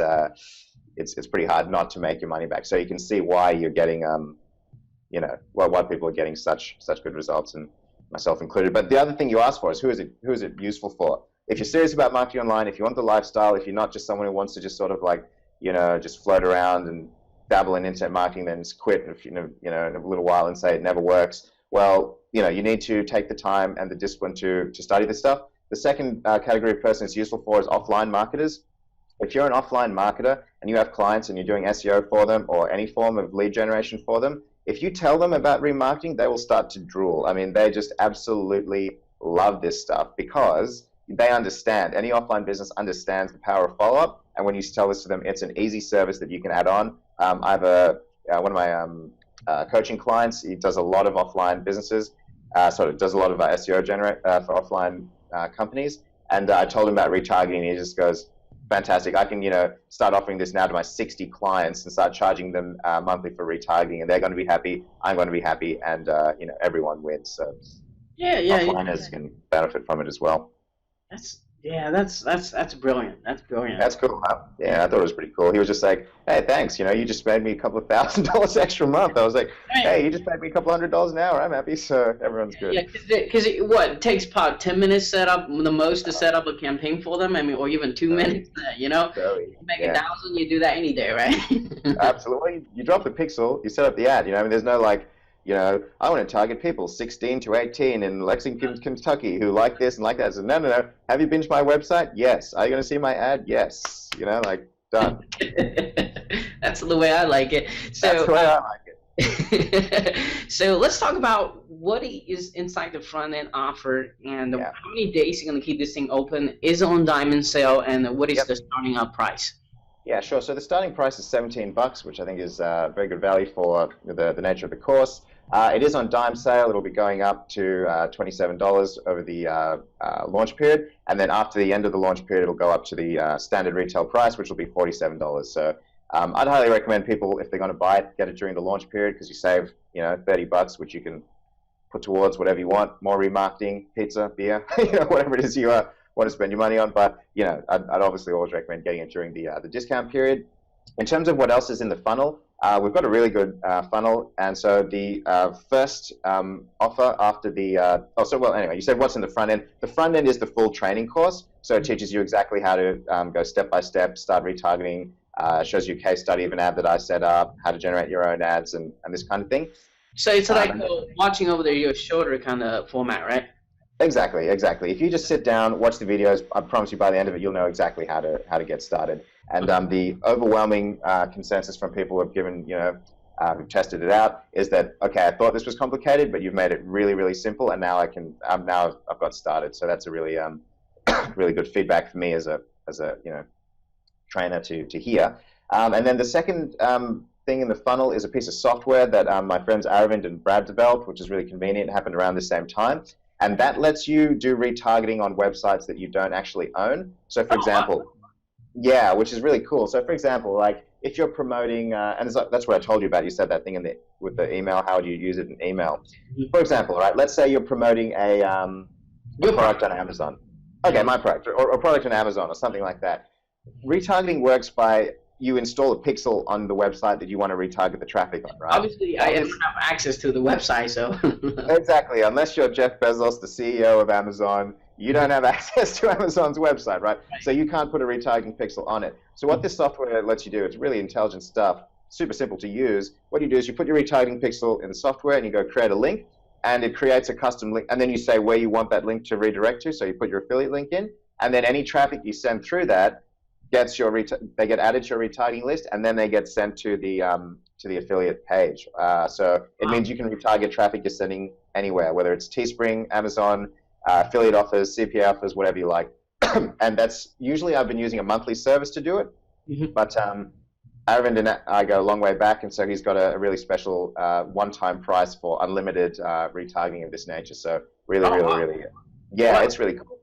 pretty hard not to make your money back. So you can see why you're getting you know, why people are getting such good results, and myself included. But the other thing you asked for is who is it useful for? If you're serious about marketing online, if you want the lifestyle, if you're not just someone who wants to just sort of like, you know, just float around and dabble in internet marketing, then just quit if, you know, in a little while and say it never works. Well, you know, you need to take the time and the discipline to study this stuff. The second category of person it's useful for is offline marketers. If you're an offline marketer and you have clients and you're doing SEO for them or any form of lead generation for them, if you tell them about remarketing, they will start to drool. I mean, they just absolutely love this stuff because they understand. Any offline business understands the power of follow-up. And when you tell this to them, it's an easy service that you can add on. I have one of my coaching clients. He does a lot of offline businesses, sort of does a lot of SEO for offline companies. And I told him about retargeting, and he just goes, fantastic. I can, you know, start offering this now to my 60 clients and start charging them monthly for retargeting, and they're going to be happy. I'm going to be happy, and you know, everyone wins. So offliners can benefit from it as well. That's brilliant. That's brilliant. That's cool, huh? Yeah, I thought it was pretty cool. He was just like, hey, thanks. You know, you just made me a couple of $1,000 extra a month. I was like, hey, you just paid me a couple $100 an hour. I'm happy. So everyone's good. Yeah, because it takes about 10 minutes set up, the most to set up a campaign for them. I mean, or even 2 minutes. You know, you make 1,000, you do that any day, right? Absolutely. You drop the pixel, you set up the ad. You know, I mean, there's no like, you know, I want to target people 16 to 18 in Lexington, Kentucky who like this and like that. So no. Have you been to my website? Yes. Are you going to see my ad? Yes. You know, like, done. That's the way I like it. So, that's the way I like it. So let's talk about what is inside the front end offer and how many days you're going to keep this thing open. Is it on diamond sale, and what is the starting up price? Yeah, sure. So the starting price is $17, which I think is very good value for the nature of the course. It is on dime sale. It'll be going up to $27 over the launch period, and then after the end of the launch period, it'll go up to the standard retail price, which will be $47. So I'd highly recommend people, if they're going to buy it, get it during the launch period, because you save, you know, $30, which you can put towards whatever you want: more remarketing, pizza, beer, you know, whatever it is you want to spend your money on. But you know, I'd obviously always recommend getting it during the discount period. In terms of what else is in the funnel, we've got a really good funnel, and so the first offer after the anyway, you said what's in the front end. The front end is the full training course, so it teaches you exactly how to go step by step, start retargeting, shows you a case study of an ad that I set up, how to generate your own ads, and this kind of thing. So it's like watching over your shoulder kind of format, right? Exactly. If you just sit down, watch the videos, I promise you by the end of it, you'll know exactly how to get started. And the overwhelming consensus from people who have given, you know, who've tested it out is that, okay, I thought this was complicated, but you've made it really, really simple, and now I've got started. So that's a really, really good feedback for me as a you know, trainer to hear. And then the second thing in the funnel is a piece of software that my friends Garvin and Brad developed, which is really convenient. It happened around the same time. And that lets you do retargeting on websites that you don't actually own. So, for example, which is really cool. So, for example, like if you're promoting, and that's what I told you about. You said that thing with the email. How do you use it in email? For example, right? Let's say you're promoting a product on Amazon. Okay, my product, or a product on Amazon, or something like that. Retargeting works by you install a pixel on the website that you want to retarget the traffic on, right? Obviously, I don't have access to the website, so. Exactly. Unless you're Jeff Bezos, the CEO of Amazon, you don't have access to Amazon's website, right? So you can't put a retargeting pixel on it. So what this software lets you do, it's really intelligent stuff, super simple to use. What you do is you put your retargeting pixel in the software and you go create a link, and it creates a custom link, and then you say where you want that link to redirect to. So you put your affiliate link in, and then any traffic you send through that they get added to your retargeting list, and then they get sent to the affiliate page. So it means you can retarget traffic you're sending anywhere, whether it's Teespring, Amazon, affiliate offers, CPA offers, whatever you like. And that's usually I've been using a monthly service to do it, but Garvin and I go a long way back, and so he's got a really special one-time price for unlimited retargeting of this nature. So really, it's really cool.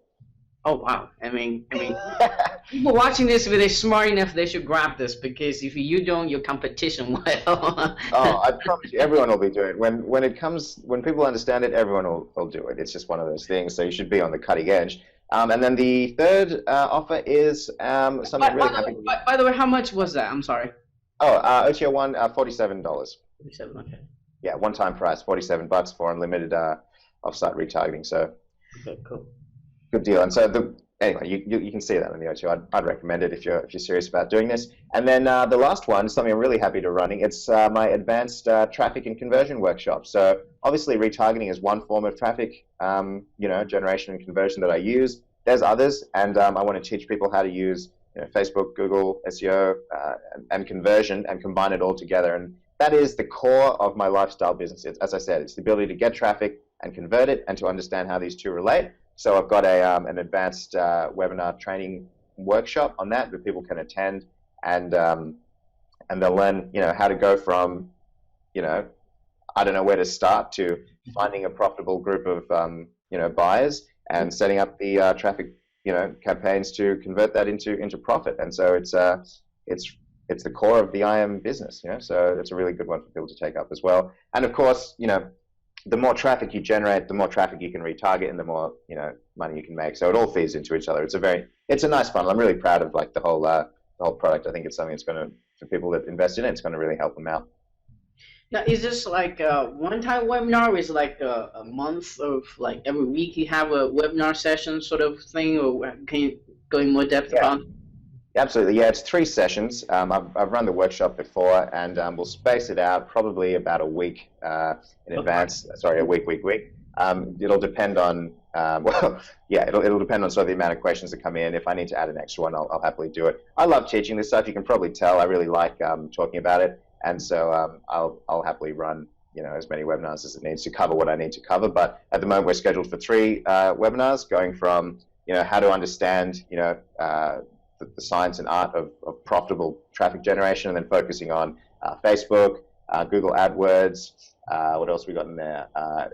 Oh wow! People watching this, if they're smart enough, they should grab this because if you don't, your competition will. Oh, I promise you, everyone will be doing it. When people understand it, everyone will do it. It's just one of those things. So you should be on the cutting edge. And then the third offer is something by, really by, the happy. way, by the way, how much was that? I'm sorry. Oh, OTO1, $47. 47. Okay. Yeah, one-time price, $47 for unlimited off-site retargeting. So Okay. Cool. good deal. And so anyway, you can see that in the O2. I'd recommend it if you're serious about doing this. And then the last one, something I'm really happy to running. It's my advanced traffic and conversion workshop. So obviously retargeting is one form of traffic, generation and conversion that I use. There's others, and I want to teach people how to use Facebook, Google, SEO, and conversion, and combine it all together. And that is the core of my lifestyle business. As I said, it's the ability to get traffic and convert it, and to understand how these two relate. So I've got an advanced webinar training workshop on that people can attend, and they'll learn how to go from I don't know where to start to finding a profitable group of buyers and setting up the traffic campaigns to convert that into profit. And so it's the core of the IM business, so it's a really good one for people to take up as well. And of course, the more traffic you generate, the more traffic you can retarget, and the more money you can make. So it all feeds into each other. It's a nice funnel. I'm really proud of the whole product. I think it's something that's going to, for people that invest in it, it's going to really help them out. Now, is this like a one-time webinar, or is it like a month of every week you have a webinar session sort of thing, or can you go in more depth about? Absolutely, yeah. It's 3 sessions. I've run the workshop before, and we'll space it out probably about a week in advance. Sorry, a week. It'll depend on it'll depend on sort of the amount of questions that come in. If I need to add an extra one, I'll happily do it. I love teaching this stuff. You can probably tell I really like talking about it, and so I'll happily run as many webinars as it needs to cover what I need to cover. But at the moment, we're scheduled for 3 webinars, going from how to understand the science and art of profitable traffic generation, and then focusing on Facebook, Google AdWords, what else we got in there?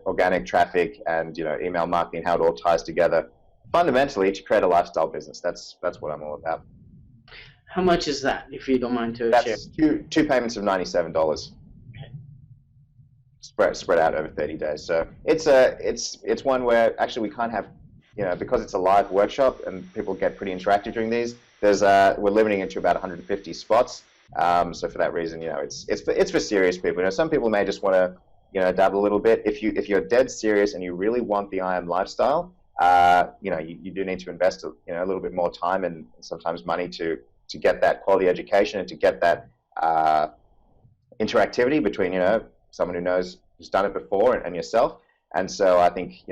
Organic traffic and email marketing, how it all ties together. Fundamentally, to create a lifestyle business. That's what I'm all about. How much is that, if you don't mind to share? That's two payments of $97. Okay. Spread out over 30 days. So it's one where actually we can't have because it's a live workshop and people get pretty interactive during these. We're limiting it to about 150 spots. So for that reason, it's for serious people. Some people may just want to dabble a little bit. If you're dead serious and you really want the IM lifestyle, you do need to invest a little bit more time and sometimes money to get that quality education and to get that interactivity between someone who's done it before and yourself. And so I think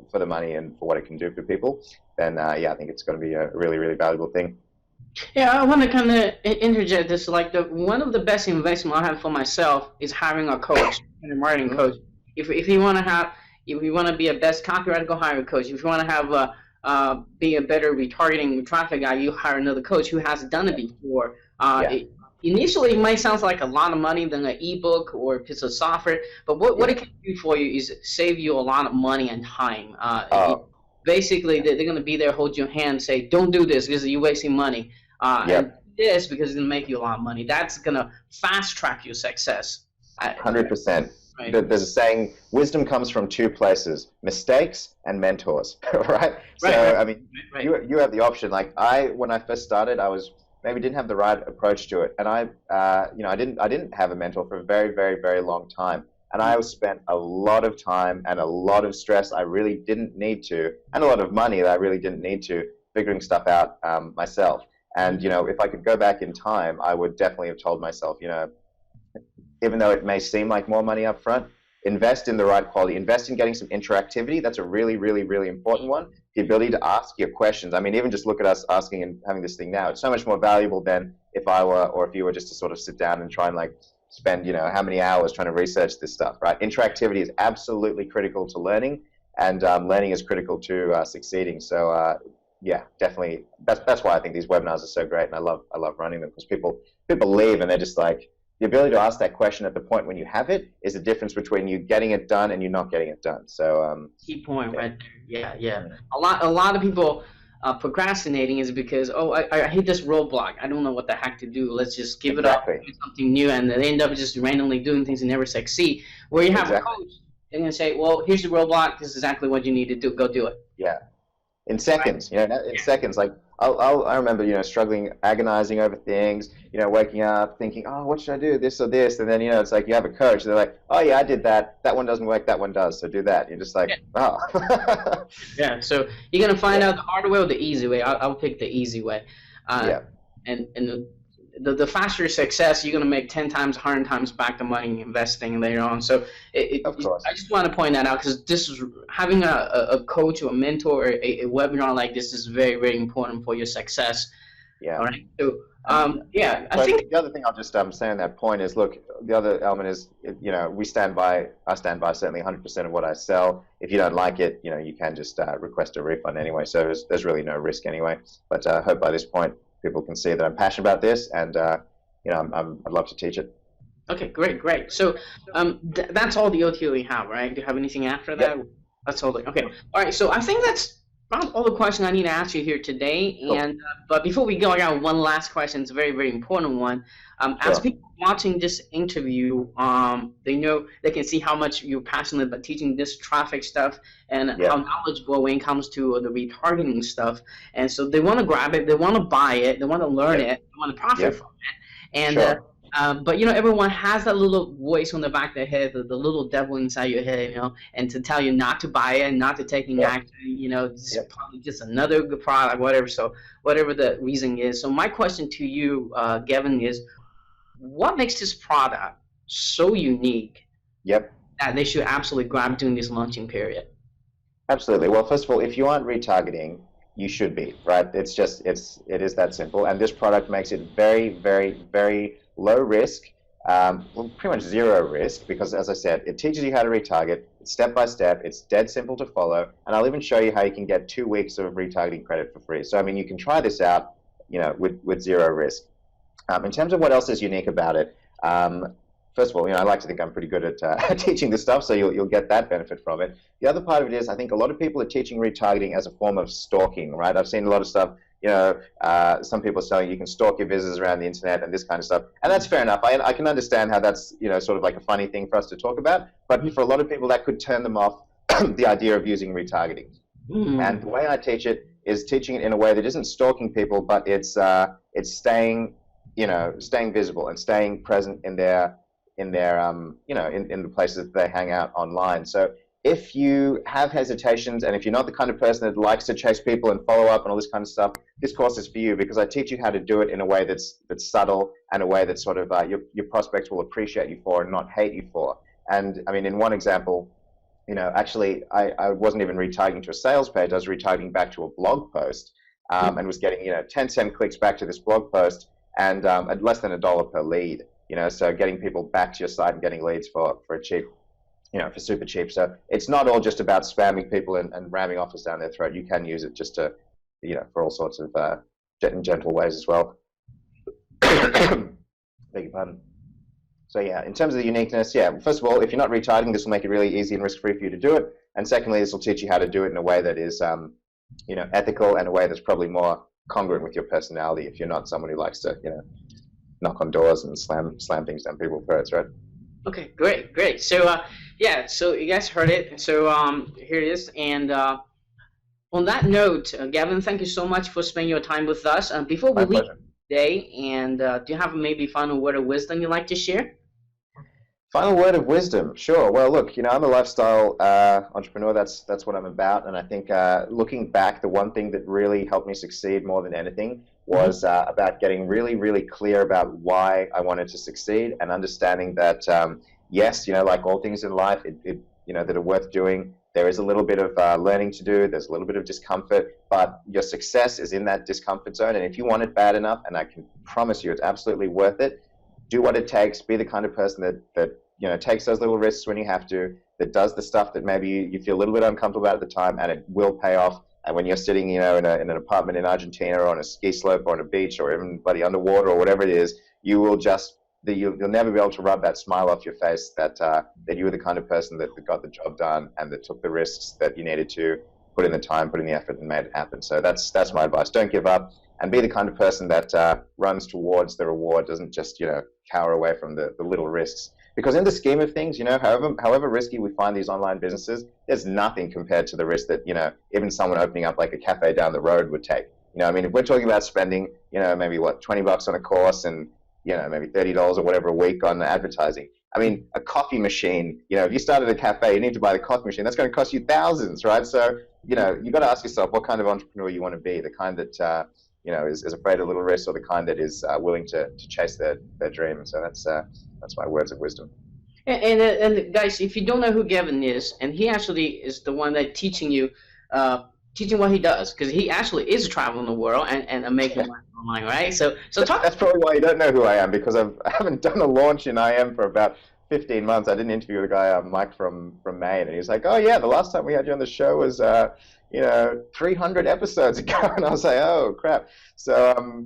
for the money and for what it can do for people, then I think it's going to be a really, really valuable thing. Yeah, I want to kind of interject this. One of the best investments I have for myself is hiring a coach and a marketing coach. If you want to be a best copywriter, go hire a coach. If you want to have be a better retargeting traffic guy, you hire another coach who has done it before. Initially, it might sound like a lot of money than an ebook or a piece of software, but what it can do for you is save you a lot of money and time. Basically, they're going to be there, hold your hand, and say, don't do this because you're wasting money. And this because it's going to make you a lot of money. That's going to fast track your success. 100%. Right. There's a saying, wisdom comes from 2 places, mistakes and mentors, right? So, right. You have the option. When I first started, I maybe didn't have the right approach to it. And I didn't have a mentor for a very, very, very long time. And I spent a lot of time and a lot of stress I really didn't need to, and a lot of money that I really didn't need to, figuring stuff out myself. And, if I could go back in time, I would definitely have told myself, even though it may seem like more money up front, invest in the right quality, invest in getting some interactivity. That's a really, really, really important one. The ability to ask your questions. Even just look at us asking and having this thing now. It's so much more valuable than if you were just to sort of sit down and try and spend, how many hours trying to research this stuff, right? Interactivity is absolutely critical to learning, and learning is critical to succeeding. So, definitely. That's why I think these webinars are so great, and I love running them, because people leave and they're just like, the ability to ask that question at the point when you have it is the difference between you getting it done and you not getting it done. So key point right there. Yeah. A lot of people procrastinating is because, oh, I hit this roadblock. I don't know what the heck to do. Let's just give it up, Exactly. do something new, and they end up just randomly doing things and never succeed. Where you have a Exactly. coach, they're gonna say, well, here's the roadblock. This is exactly what you need to do. Go do it. Yeah. In Right? seconds, in Yeah. seconds. Like I remember, struggling, agonizing over things, waking up thinking, oh, what should I do, this or this, and then it's like you have a coach. They're like, oh yeah, I did that. That one doesn't work. That one does. So do that. You're just like, Yeah. oh, Yeah. So you're gonna find yeah, out the hard way or the easy way. I'll pick the easy way. Uh, yeah, and the faster success, you're gonna make 10 times, 100 times back the money investing later on. So of course, I just want to point that out because this is having a coach or a mentor or a webinar like this is very, very important for your success. yeah. All right. So And yeah, I so think the other thing I'll just say on that point is, look, the other element is, I stand by certainly 100% of what I sell. If you don't like it, you can just request a refund anyway. So there's really no risk anyway. But I hope by this point people can see that I'm passionate about this, and I'd love to teach it. okay, great, great. So that's all the OTO we have, right? Do you have anything after that? Yep. That's all. Okay. All right. So I think that's about all the questions I need to ask you here today. Cool. And but before we go, I got one last question. It's a very, very important one. As Sure. people watching this interview, they know they can see how much you're passionate about teaching this traffic stuff and Yeah. how knowledgeable when it comes to the retargeting stuff. And so they want to grab it, they want to buy it, they want to learn Yep. it, they want to profit Yep. from it. And Sure. but everyone has that little voice on the back of their head, the little devil inside your head, and to tell you not to buy it, not to take any Yep. action, it's Yep. probably just another good product, whatever. So whatever the reason is. So my question to you, Gavin, is what makes this product so unique Yep. that they should absolutely grab during this launching period? Absolutely. Well, first of all, if you aren't retargeting, you should be, right? It is that simple. And this product makes it very, very, very low risk, well, pretty much zero risk, because as I said, it teaches you how to retarget. It's step by step. It's dead simple to follow. And I'll even show you how you can get 2 weeks of retargeting credit for free. So, I mean, you can try this out, with zero risk. In terms of what else is unique about it, first of all, I like to think I'm pretty good at teaching this stuff, so you'll get that benefit from it. The other part of it is, I think a lot of people are teaching retargeting as a form of stalking, right? I've seen a lot of stuff, some people are saying you can stalk your visitors around the internet and this kind of stuff, and that's fair enough. I can understand how that's, sort of like a funny thing for us to talk about, but for a lot of people that could turn them off the idea of using retargeting. And the way I teach it is teaching it in a way that isn't stalking people, but it's staying visible and staying present in their in the places that they hang out online. So if you have hesitations and if you're not the kind of person that likes to chase people and follow up and all this kind of stuff, this course is for you, because I teach you how to do it in a way that's subtle and a way that sort of your prospects will appreciate you for and not hate you for. And I mean, in one example, actually I wasn't even retargeting to a sales page. I was retargeting back to a blog post, and was getting 10-cent clicks back to this blog post, and at less than $1 per lead. So getting people back to your site and getting leads for a cheap, for super cheap. So it's not all just about spamming people and ramming offers down their throat. You can use it just to, for all sorts of gentle ways as well. Beg your pardon. So yeah, in terms of the uniqueness, first of all, if you're not retargeting, this will make it really easy and risk-free for you to do it. And secondly, this will teach you how to do it in a way that is, ethical, and a way that's probably more congruent with your personality if you're not someone who likes to, knock on doors and slam things down people's throats, right? Okay, great. So so you guys heard it. So here it is. And on that note, Gavin, thank you so much for spending your time with us. Before we leave today, and do you have maybe final word of wisdom you'd like to share? Final word of wisdom, sure. Well, look, I'm a lifestyle entrepreneur. That's what I'm about. And I think looking back, the one thing that really helped me succeed more than anything was about getting really, really clear about why I wanted to succeed, and understanding that, yes, like all things in life, that are worth doing, there is a little bit of learning to do. There's a little bit of discomfort, but your success is in that discomfort zone. And if you want it bad enough, and I can promise you it's absolutely worth it, do what it takes. Be the kind of person that takes those little risks when you have to, that does the stuff that maybe you feel a little bit uncomfortable about at the time, and it will pay off. And when you're sitting, in an apartment in Argentina, or on a ski slope, or on a beach, or even bloody underwater, or whatever it is, you will you'll never be able to rub that smile off your face that you were the kind of person that got the job done and that took the risks that you needed to put in the time, put in the effort, and made it happen. So that's my advice. Don't give up, and be the kind of person that runs towards the reward, doesn't just cower away from the little risks. Because in the scheme of things, however risky we find these online businesses, there's nothing compared to the risk that even someone opening up like a cafe down the road would take. I mean, if we're talking about spending maybe $20 on a course and maybe $30 or whatever a week on advertising. I mean, a coffee machine, if you started a cafe, you need to buy the coffee machine. That's going to cost you thousands, right? So, you've got to ask yourself what kind of entrepreneur you want to be, the kind that, is afraid of little risks, or the kind that is willing to chase their dream. So that's my words of wisdom. And guys, if you don't know who Garvin is, and he actually is the one that teaching you, teaching what he does, because he actually is traveling the world and making money online, right? So talk. That's probably why you don't know who I am, because I haven't done a launch in IM for about 15 months. I did an interview with a guy, Mike from Maine, and he was like, "Oh yeah, the last time we had you on the show was 300 episodes ago," and I was like, "Oh crap." So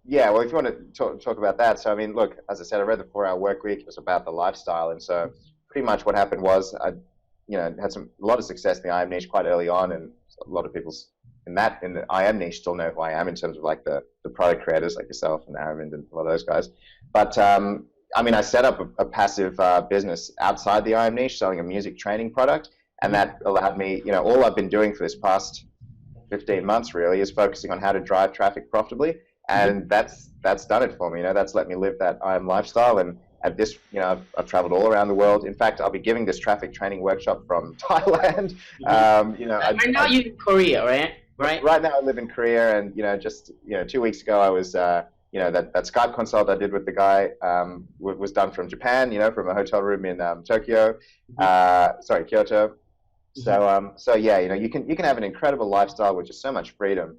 yeah, well, if you want to talk about that, so I mean, look, as I said, I read the 4 Hour Workweek. It was about the lifestyle, and so pretty much what happened was I had a lot of success in the IM niche quite early on, and a lot of people in the IM niche still know who I am in terms of like the product creators like yourself and Aravind and a lot of those guys. But I mean, I set up a passive business outside the IM niche, selling a music training product, and that allowed me, all I've been doing for this past 15 months really is focusing on how to drive traffic profitably, and that's done it for me. That's let me live that IM lifestyle. And at this, I've traveled all around the world. In fact, I'll be giving this traffic training workshop from Thailand. Right now you're in Korea, right? Right now I live in Korea, and just 2 weeks ago I was, that Skype consult I did with the guy was done from Japan, from a hotel room in Kyoto. So yeah, you can have an incredible lifestyle with just so much freedom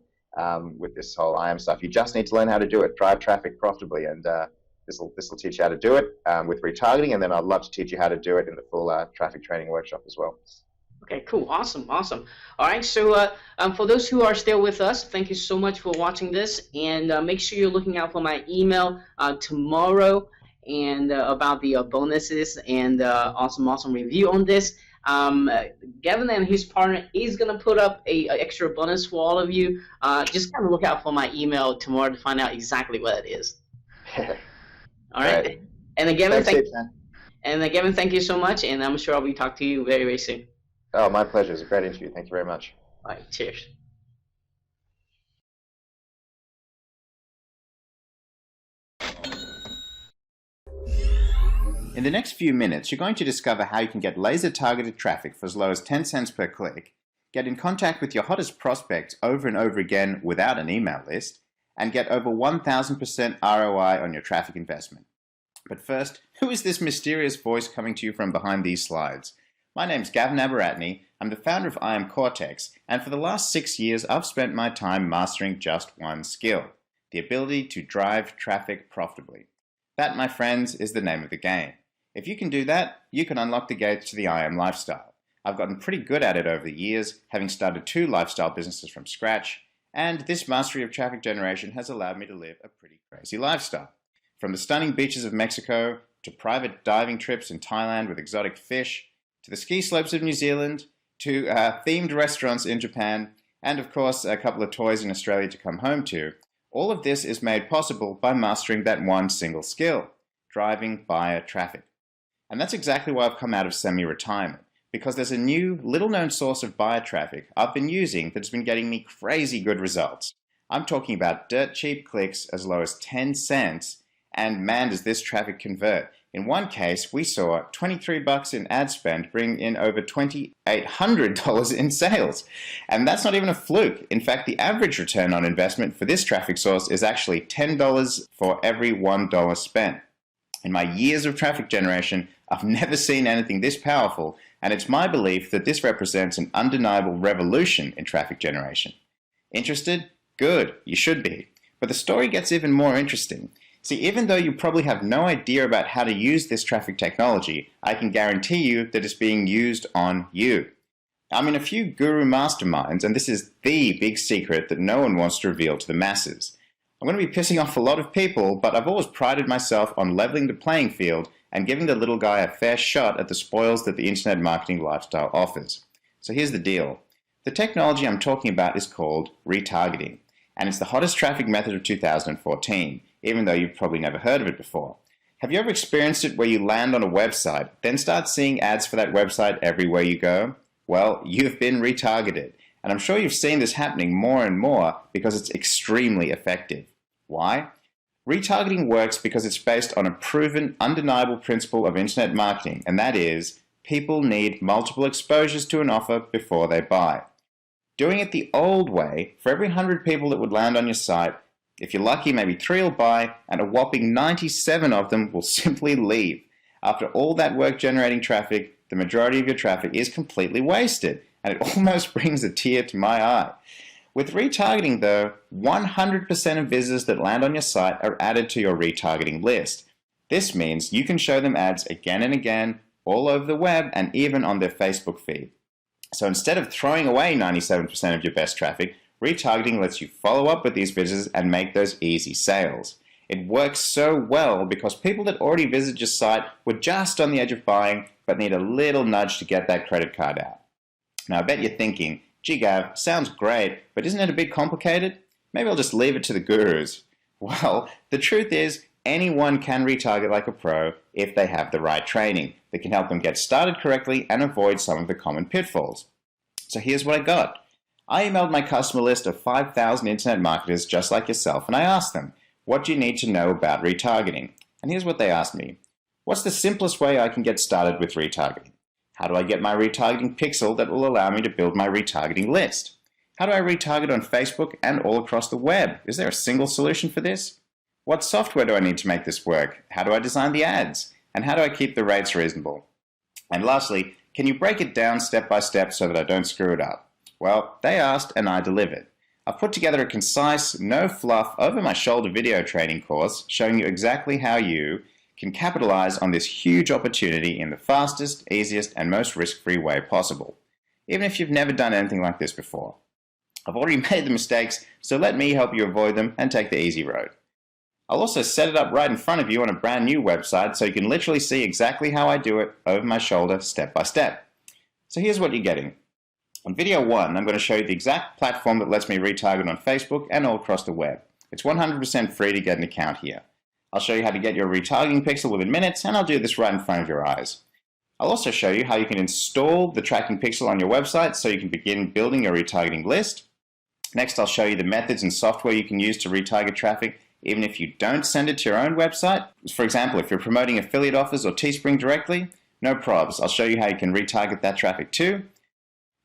with this whole IM stuff. You just need to learn how to do it, drive traffic profitably, and this will teach you how to do it with retargeting, and then I'd love to teach you how to do it in the full traffic training workshop as well. Okay, cool, awesome. All right, so for those who are still with us, thank you so much for watching this, and make sure you're looking out for my email tomorrow and about the bonuses and awesome review on this. Gavin and his partner is gonna put up a extra bonus for all of you. Just kind of look out for my email tomorrow to find out exactly what it is. All right. And again, thank you so much, and I'm sure I'll be talking to you very, very soon. Oh, my pleasure. It's a great interview. Thank you very much. All right. Cheers. In the next few minutes, you're going to discover how you can get laser-targeted traffic for as low as 10 cents per click, get in contact with your hottest prospects over and over again without an email list, and get over 1,000% ROI on your traffic investment. But first, who is this mysterious voice coming to you from behind these slides? My name's Gavin Abeyratne. I'm the founder of IM Cortex, and for the last 6 years, I've spent my time mastering just one skill: the ability to drive traffic profitably. That, my friends, is the name of the game. If you can do that, you can unlock the gates to the IM lifestyle. I've gotten pretty good at it over the years, having started 2 lifestyle businesses from scratch, and this mastery of traffic generation has allowed me to live a pretty crazy lifestyle. From the stunning beaches of Mexico, to private diving trips in Thailand with exotic fish, to the ski slopes of New Zealand, to themed restaurants in Japan, and of course a couple of toys in Australia to come home to, all of this is made possible by mastering that one single skill: driving buyer traffic. And that's exactly why I've come out of semi-retirement, because there's a new, little-known source of buyer traffic I've been using that's been getting me crazy good results. I'm talking about dirt cheap clicks as low as 10 cents, and man, does this traffic convert. In one case, we saw $23 in ad spend bring in over $2,800 in sales. And that's not even a fluke. In fact, the average return on investment for this traffic source is actually $10 for every $1 spent. In my years of traffic generation, I've never seen anything this powerful, and it's my belief that this represents an undeniable revolution in traffic generation. Interested? Good, you should be. But the story gets even more interesting. See, even though you probably have no idea about how to use this traffic technology, I can guarantee you that it's being used on you. I'm in a few guru masterminds, and this is the big secret that no one wants to reveal to the masses. I'm going to be pissing off a lot of people, but I've always prided myself on leveling the playing field and giving the little guy a fair shot at the spoils that the internet marketing lifestyle offers. So here's the deal. The technology I'm talking about is called retargeting, and it's the hottest traffic method of 2014, even though you've probably never heard of it before. Have you ever experienced it where you land on a website, then start seeing ads for that website everywhere you go? Well, you've been retargeted, and I'm sure you've seen this happening more and more because it's extremely effective. Why? Retargeting works because it's based on a proven, undeniable principle of internet marketing, and that is, people need multiple exposures to an offer before they buy. Doing it the old way, for every 100 people that would land on your site, if you're lucky, maybe 3 will buy, and a whopping 97 of them will simply leave. After all that work generating traffic, the majority of your traffic is completely wasted, and it almost brings a tear to my eye. With retargeting though, 100% of visitors that land on your site are added to your retargeting list. This means you can show them ads again and again, all over the web and even on their Facebook feed. So instead of throwing away 97% of your best traffic, retargeting lets you follow up with these visitors and make those easy sales. It works so well because people that already visited your site were just on the edge of buying but need a little nudge to get that credit card out. Now I bet you're thinking, gee Gav, sounds great, but isn't it a bit complicated? Maybe I'll just leave it to the gurus. Well, the truth is, anyone can retarget like a pro if they have the right training that can help them get started correctly and avoid some of the common pitfalls. So here's what I got. I emailed my customer list of 5,000 internet marketers just like yourself, and I asked them, what do you need to know about retargeting? And here's what they asked me. What's the simplest way I can get started with retargeting? How do I get my retargeting pixel that will allow me to build my retargeting list? How do I retarget on Facebook and all across the web? Is there a single solution for this? What software do I need to make this work? How do I design the ads? And how do I keep the rates reasonable? And lastly, can you break it down step by step so that I don't screw it up? Well, they asked and I delivered. I've put together a concise, no fluff, over my shoulder video training course showing you exactly how you can capitalize on this huge opportunity in the fastest, easiest, and most risk-free way possible, even if you've never done anything like this before. I've already made the mistakes, so let me help you avoid them and take the easy road. I'll also set it up right in front of you on a brand new website so you can literally see exactly how I do it over my shoulder step by step. So here's what you're getting. On video 1, I'm going to show you the exact platform that lets me retarget on Facebook and all across the web. It's 100% free to get an account here. I'll show you how to get your retargeting pixel within minutes, and I'll do this right in front of your eyes. I'll also show you how you can install the tracking pixel on your website so you can begin building your retargeting list. Next, I'll show you the methods and software you can use to retarget traffic even if you don't send it to your own website. For example, if you're promoting affiliate offers or Teespring directly, no probs. I'll show you how you can retarget that traffic too.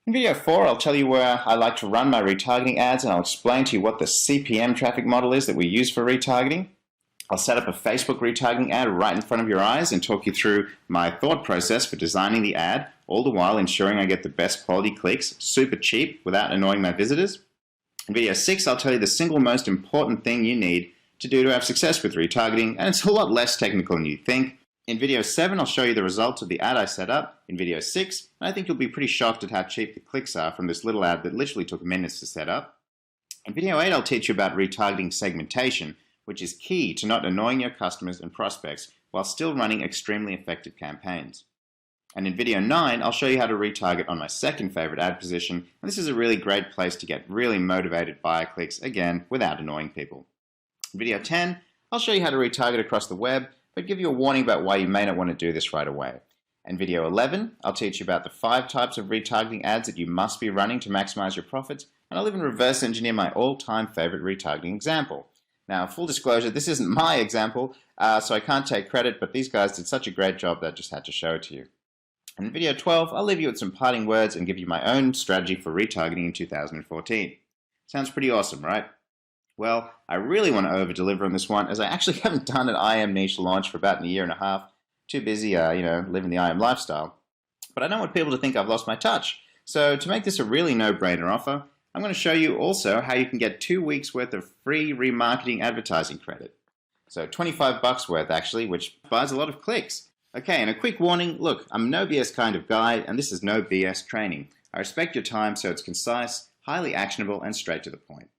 In video 4, I'll tell you where I like to run my retargeting ads, and I'll explain to you what the CPM traffic model is that we use for retargeting. I'll set up a Facebook retargeting ad right in front of your eyes and talk you through my thought process for designing the ad, all the while ensuring I get the best quality clicks, super cheap, without annoying my visitors. In video 6, I'll tell you the single most important thing you need to do to have success with retargeting, and it's a lot less technical than you think. In video 7, I'll show you the results of the ad I set up. In video 6, I think you'll be pretty shocked at how cheap the clicks are from this little ad that literally took minutes to set up. In video 8, I'll teach you about retargeting segmentation, which is key to not annoying your customers and prospects while still running extremely effective campaigns. And in video 9, I'll show you how to retarget on my second favorite ad position, and this is a really great place to get really motivated buyer clicks, again, without annoying people. In video 10, I'll show you how to retarget across the web, but give you a warning about why you may not want to do this right away. In video 11, I'll teach you about the 5 types of retargeting ads that you must be running to maximize your profits, and I'll even reverse engineer my all-time favorite retargeting example. Now, full disclosure, this isn't my example, so I can't take credit, but these guys did such a great job that I just had to show it to you. In video 12, I'll leave you with some parting words and give you my own strategy for retargeting in 2014. Sounds pretty awesome, right? Well, I really want to over-deliver on this one, as I actually haven't done an IM niche launch for about a year and a half. Too busy, living the IM lifestyle. But I don't want people to think I've lost my touch. So to make this a really no-brainer offer, I'm going to show you also how you can get 2 weeks worth of free remarketing advertising credit. So $25 worth actually, which buys a lot of clicks. Okay, and a quick warning, look, I'm a no BS kind of guy, and this is no BS training. I respect your time, so it's concise, highly actionable, and straight to the point.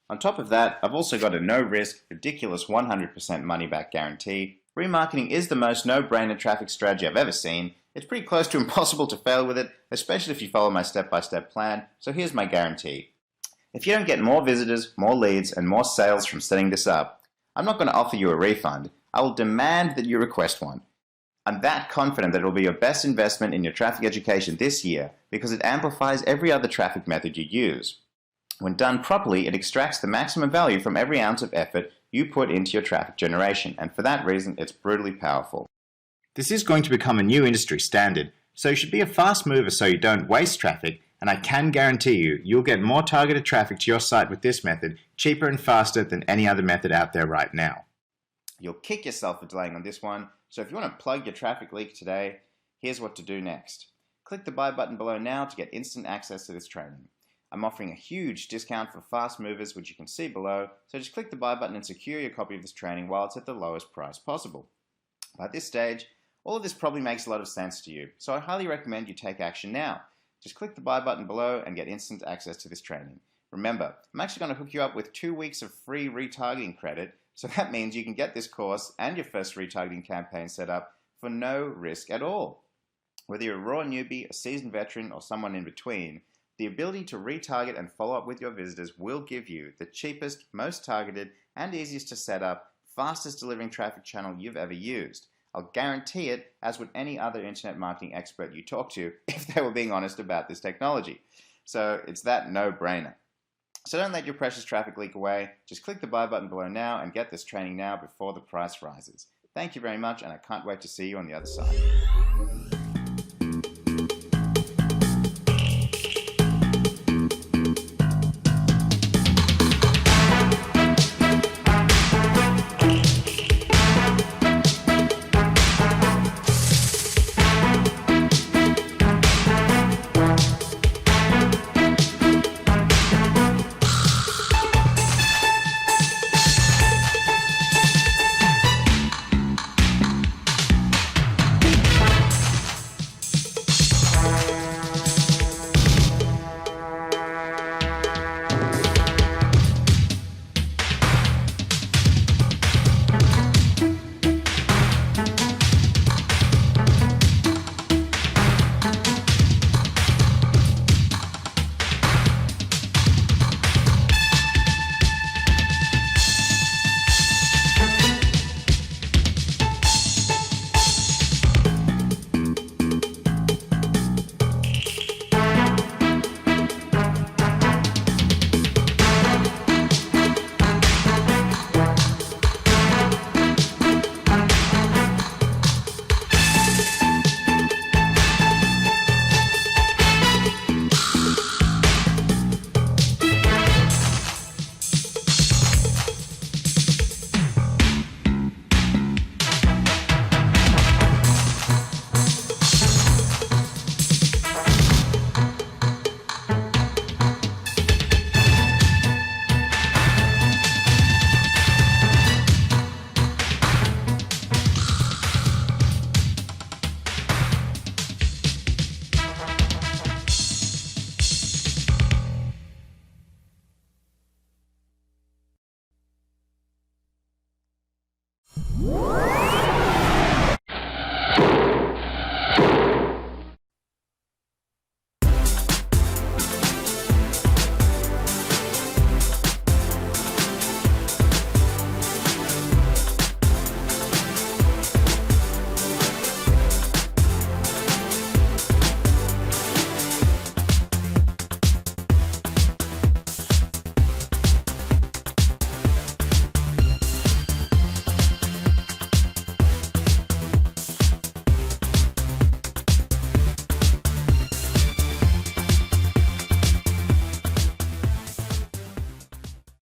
On top of that, I've also got a no-risk, ridiculous 100% money-back guarantee, Remarketing is the most no-brainer traffic strategy I've ever seen. It's pretty close to impossible to fail with it, especially if you follow my step-by-step plan, so here's my guarantee. If you don't get more visitors, more leads, and more sales from setting this up, I'm not going to offer you a refund. I will demand that you request one. I'm that confident that it will be your best investment in your traffic education this year because it amplifies every other traffic method you use. When done properly, it extracts the maximum value from every ounce of effort you put into your traffic generation, and for that reason, it's brutally powerful. This is going to become a new industry standard, so you should be a fast mover so you don't waste traffic, and I can guarantee you'll get more targeted traffic to your site with this method, cheaper and faster than any other method out there right now. You'll kick yourself for delaying on this one, so if you want to plug your traffic leak today, here's what to do next. Click the buy button below now to get instant access to this training. I'm offering a huge discount for fast movers, which you can see below, so just click the buy button and secure your copy of this training while it's at the lowest price possible. By this stage, all of this probably makes a lot of sense to you, so I highly recommend you take action now. Just click the buy button below and get instant access to this training. Remember, I'm actually going to hook you up with 2 weeks of free retargeting credit, so that means you can get this course and your first retargeting campaign set up for no risk at all. Whether you're a raw newbie, a seasoned veteran, or someone in between, the ability to retarget and follow up with your visitors will give you the cheapest, most targeted, and easiest to set up, fastest delivering traffic channel you've ever used. I'll guarantee it, as would any other internet marketing expert you talk to, if they were being honest about this technology. So it's that no-brainer. So don't let your precious traffic leak away. Just click the buy button below now and get this training now before the price rises. Thank you very much, and I can't wait to see you on the other side.